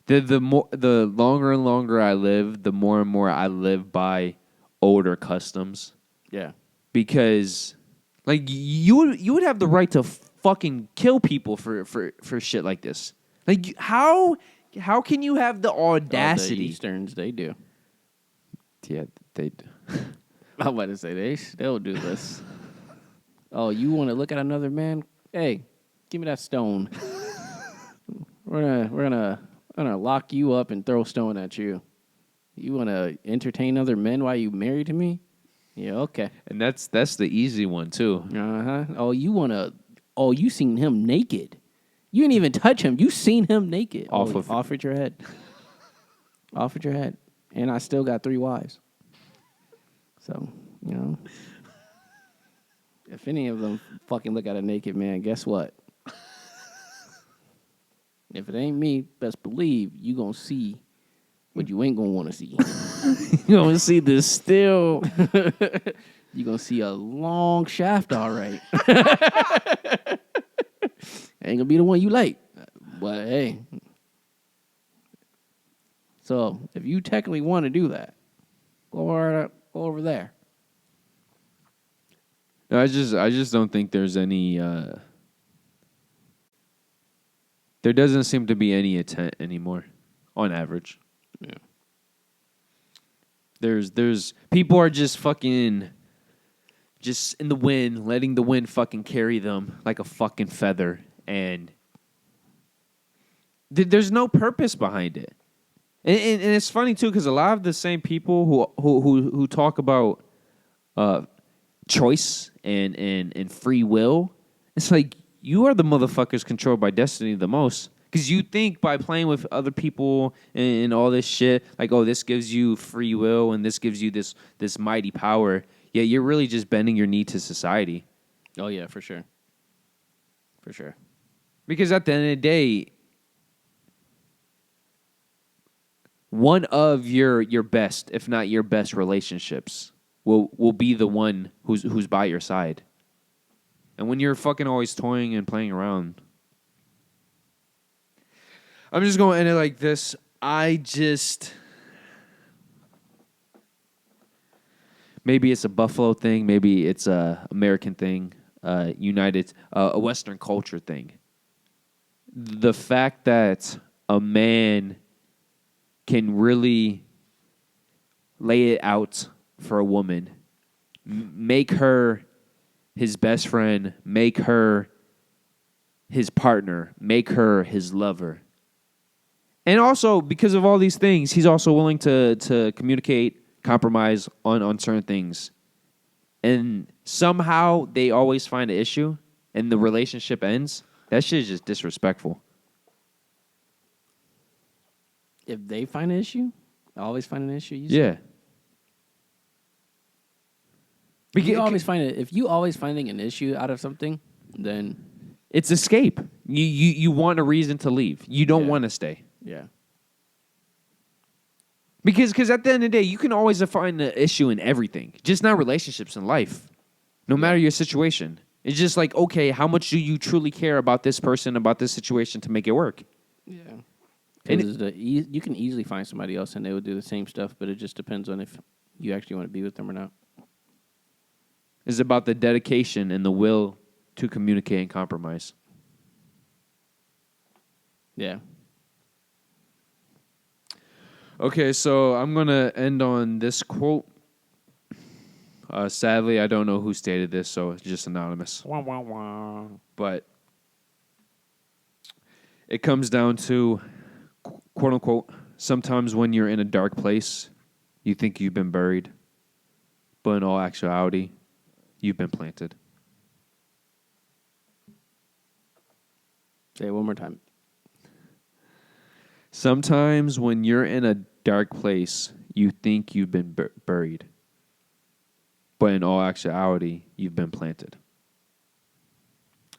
the longer and longer I live, the more and more I live by older customs. Yeah, because like you would have the right to fucking kill people for shit like this. Like how can you have the audacity? the Easterns, they do. Yeah, they do. I'm about to say they'll do this. Oh, you want to look at another man? Hey, give me that stone. we're gonna lock you up and throw stone at you. You wanna entertain other men while you married to me? Yeah, okay. And that's the easy one too. Oh, you seen him naked. You didn't even touch him. You seen him naked. Off with your head. Off with your head. And I still got 3 wives. So, if any of them fucking look at a naked man, guess what? If it ain't me, best believe you gonna see what you ain't gonna want to see. You gonna see this still. You gonna see a long shaft, all right. Ain't gonna be the one you like, but hey. So if you technically want to do that, go over there. No, I just don't think there's any. There doesn't seem to be any intent anymore, on average. Yeah. There's people are just fucking, just in the wind, letting the wind fucking carry them like a fucking feather, and there's no purpose behind it. And it's funny too, because a lot of the same people who talk about choice and free will, it's like you are the motherfuckers controlled by destiny the most. Because you think by playing with other people and all this shit, like, oh, this gives you free will and this gives you this mighty power. Yeah, you're really just bending your knee to society. Oh yeah, for sure. For sure. Because at the end of the day, one of your best, if not your best relationships, will be the one who's by your side. And when you're fucking always toying and playing around, I'm just going to end it like this. Maybe it's a Buffalo thing, maybe it's a American thing, a Western culture thing. The fact that a man can really lay it out for a woman, make her his best friend, make her his partner, make her his lover. And also, because of all these things, he's also willing to communicate, compromise on certain things. And somehow they always find an issue and the relationship ends. That shit is just disrespectful. If they find an issue, always find an issue. Yeah. If you always finding an issue out of something, then it's escape. You want a reason to leave. You don't want to stay. Yeah. Because at the end of the day, you can always find an issue in everything, just not relationships in life. No matter your situation. It's just like, okay, how much do you truly care about this person, about this situation to make it work? Yeah. You can easily find somebody else and they would do the same stuff, but it just depends on if you actually want to be with them or not. It's about the dedication and the will to communicate and compromise. Yeah. Okay, so I'm going to end on this quote. Sadly, I don't know who stated this, so it's just anonymous. Wah, wah, wah. But it comes down to, quote unquote, sometimes when you're in a dark place, you think you've been buried. But in all actuality, you've been planted. Say it one more time. Sometimes when you're in a dark place, you think you've been buried. But in all actuality, you've been planted.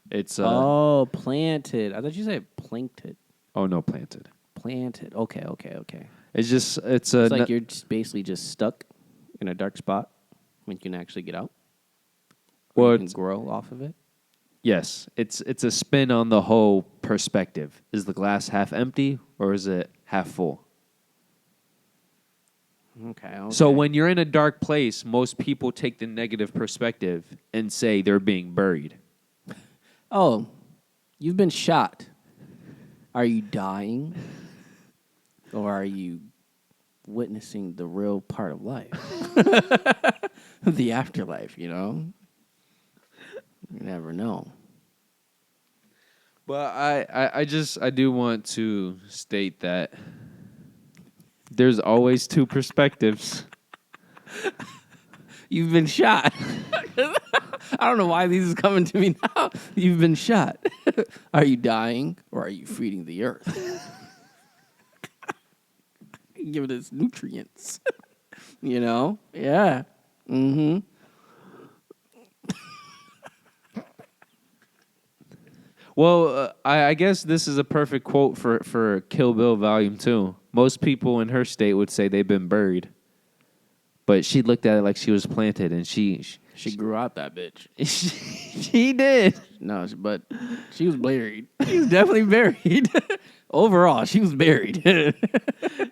It's planted. I thought you said planked. Oh no, planted. Planted. Okay. It's like you're just basically just stuck in a dark spot when you can actually get out. Well, you can grow off of it. Yes, it's a spin on the whole perspective. Is the glass half empty or is it half full? Okay. So when you're in a dark place, most people take the negative perspective and say they're being buried. Oh, you've been shot. Are you dying? Or are you witnessing the real part of life? The afterlife, you know? You never know. But I do want to state that there's always two perspectives. You've been shot. I don't know why these is coming to me now. You've been shot. Are you dying or are you feeding the earth? Give it its nutrients. You know? Yeah. Mm-hmm. Well, I guess this is a perfect quote for Kill Bill Volume 2. Most people in her state would say they've been buried. But she looked at it like she was planted, and she grew out that bitch. she did. No, but she was buried. She was definitely buried. Overall, she was buried.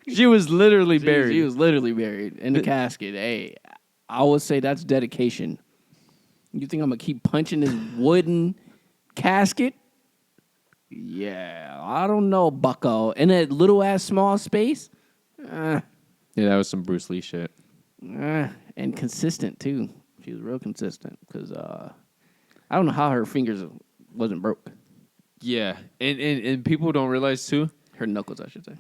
She was literally buried. She was literally buried in the casket. Hey, I would say that's dedication. You think I'm going to keep punching this wooden casket? Yeah, I don't know, bucko. In that little-ass small space? Yeah, that was some Bruce Lee shit. And consistent, too. She was real consistent because I don't know how her fingers wasn't broke. Yeah, and people don't realize, too. Her knuckles, I should say.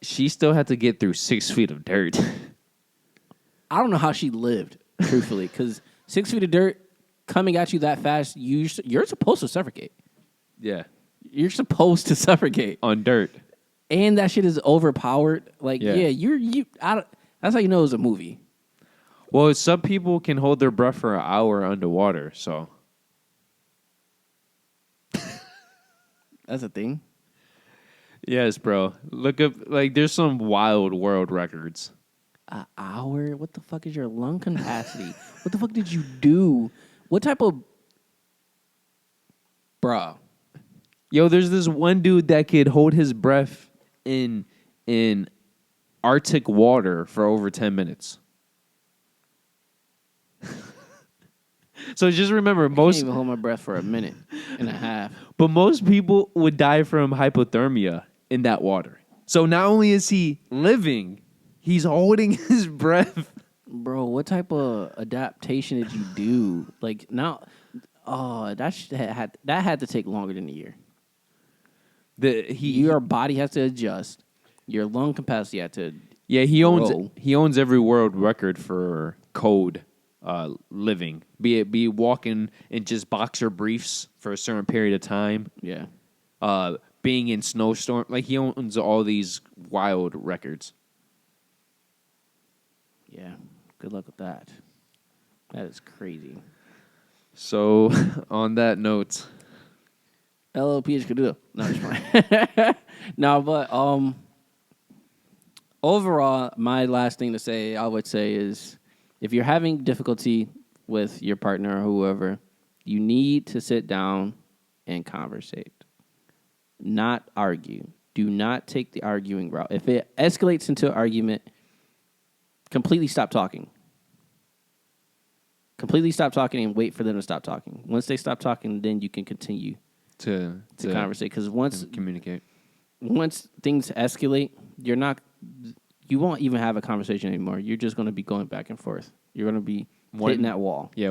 She still had to get through 6 feet of dirt. I don't know how she lived, truthfully, because 6 feet of dirt coming at you that fast, you're supposed to suffocate. Yeah. You're supposed to suffocate. On dirt. And that shit is overpowered. Like, that's how you know it's a movie. Well, some people can hold their breath for an hour underwater, so. That's a thing. Yes, bro. Look up, like, there's some wild world records. An hour? What the fuck is your lung capacity? What the fuck did you do? What type of... Bruh. Yo, there's this one dude that could hold his breath in Arctic water for over 10 minutes. So just remember, I can't even hold my breath for a minute and a half. But most people would die from hypothermia in that water. So not only is he living, he's holding his breath. Bro, what type of adaptation did you do? Like now, that had to take longer than a year. Your body has to adjust. Your lung capacity had to. Yeah, he owns every world record for code living. Be walking in just boxer briefs for a certain period of time. Yeah. Being in snowstorm, like he owns all these wild records. Yeah. Good luck with that. That is crazy. So, on that note, LLPH could do it. No, it's fine. No, but overall, my last thing to say, I would say, is if you're having difficulty with your partner or whoever, you need to sit down and conversate. Not argue. Do not take the arguing route. If it escalates into an argument, completely stop talking. Completely stop talking and wait for them to stop talking. Once they stop talking, then you can continue to conversate. Because once communicate, once things escalate, you won't even have a conversation anymore. You're just going to be going back and forth. You're going to be hitting that wall. Yeah,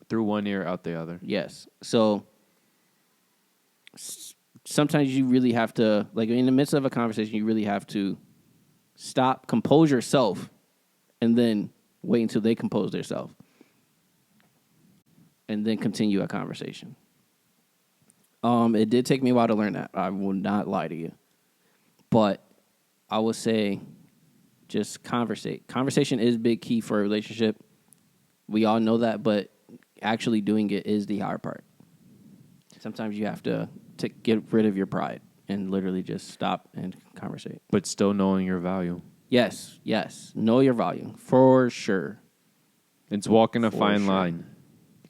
through one ear, out the other. Yes. So sometimes you really have to, like in the midst of a conversation, you really have to stop, compose yourself, and then wait until they compose themselves. And then continue a conversation. It did take me a while to learn that. I will not lie to you. But I would say just conversate. Conversation is big key for a relationship. We all know that, but actually doing it is the hard part. Sometimes you have to get rid of your pride and literally just stop and conversate. But still knowing your value. Yes. Know your value, for sure. It's walking a fine line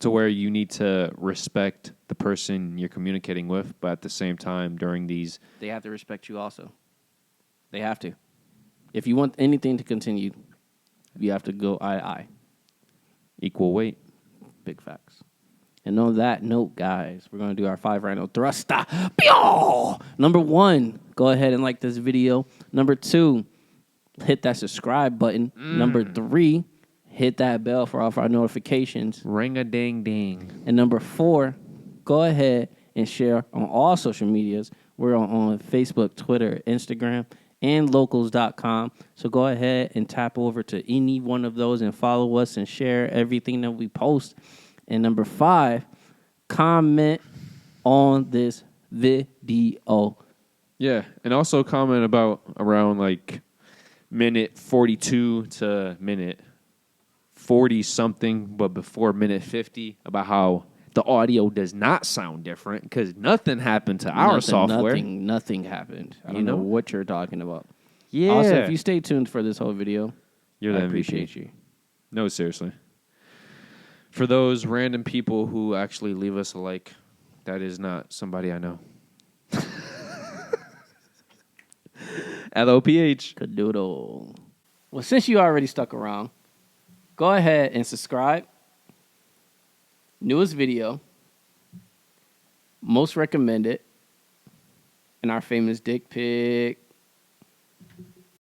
to where you need to respect the person you're communicating with, but at the same time, during these... They have to respect you also. They have to. If you want anything to continue, you have to go eye to eye. Equal weight. Big facts. And on that note, guys, we're going to do our 5 Rhino Thruster. Pew! Number 1, go ahead and like this video. Number 2, hit that subscribe button. Number 3, hit that bell for all of our notifications. Ring-a-ding-ding. And number 4, go ahead and share on all social medias. We're on Facebook, Twitter, Instagram, and locals.com. So go ahead and tap over to any one of those and follow us and share everything that we post. And number 5, comment on this video. Yeah, and also comment about around like minute 42 to minute 40 something, but before minute 50 about how the audio does not sound different because nothing happened to our software. Nothing happened. I don't know what you're talking about. Yeah. Also, if you stay tuned for this whole video, You're the I MVP. appreciate you. No, seriously. For those random people who actually leave us a like, that is not somebody I know. LOPH. Cadoodle. Well, since you already stuck around, go ahead and subscribe. Newest video, most recommended, and our famous dick pic.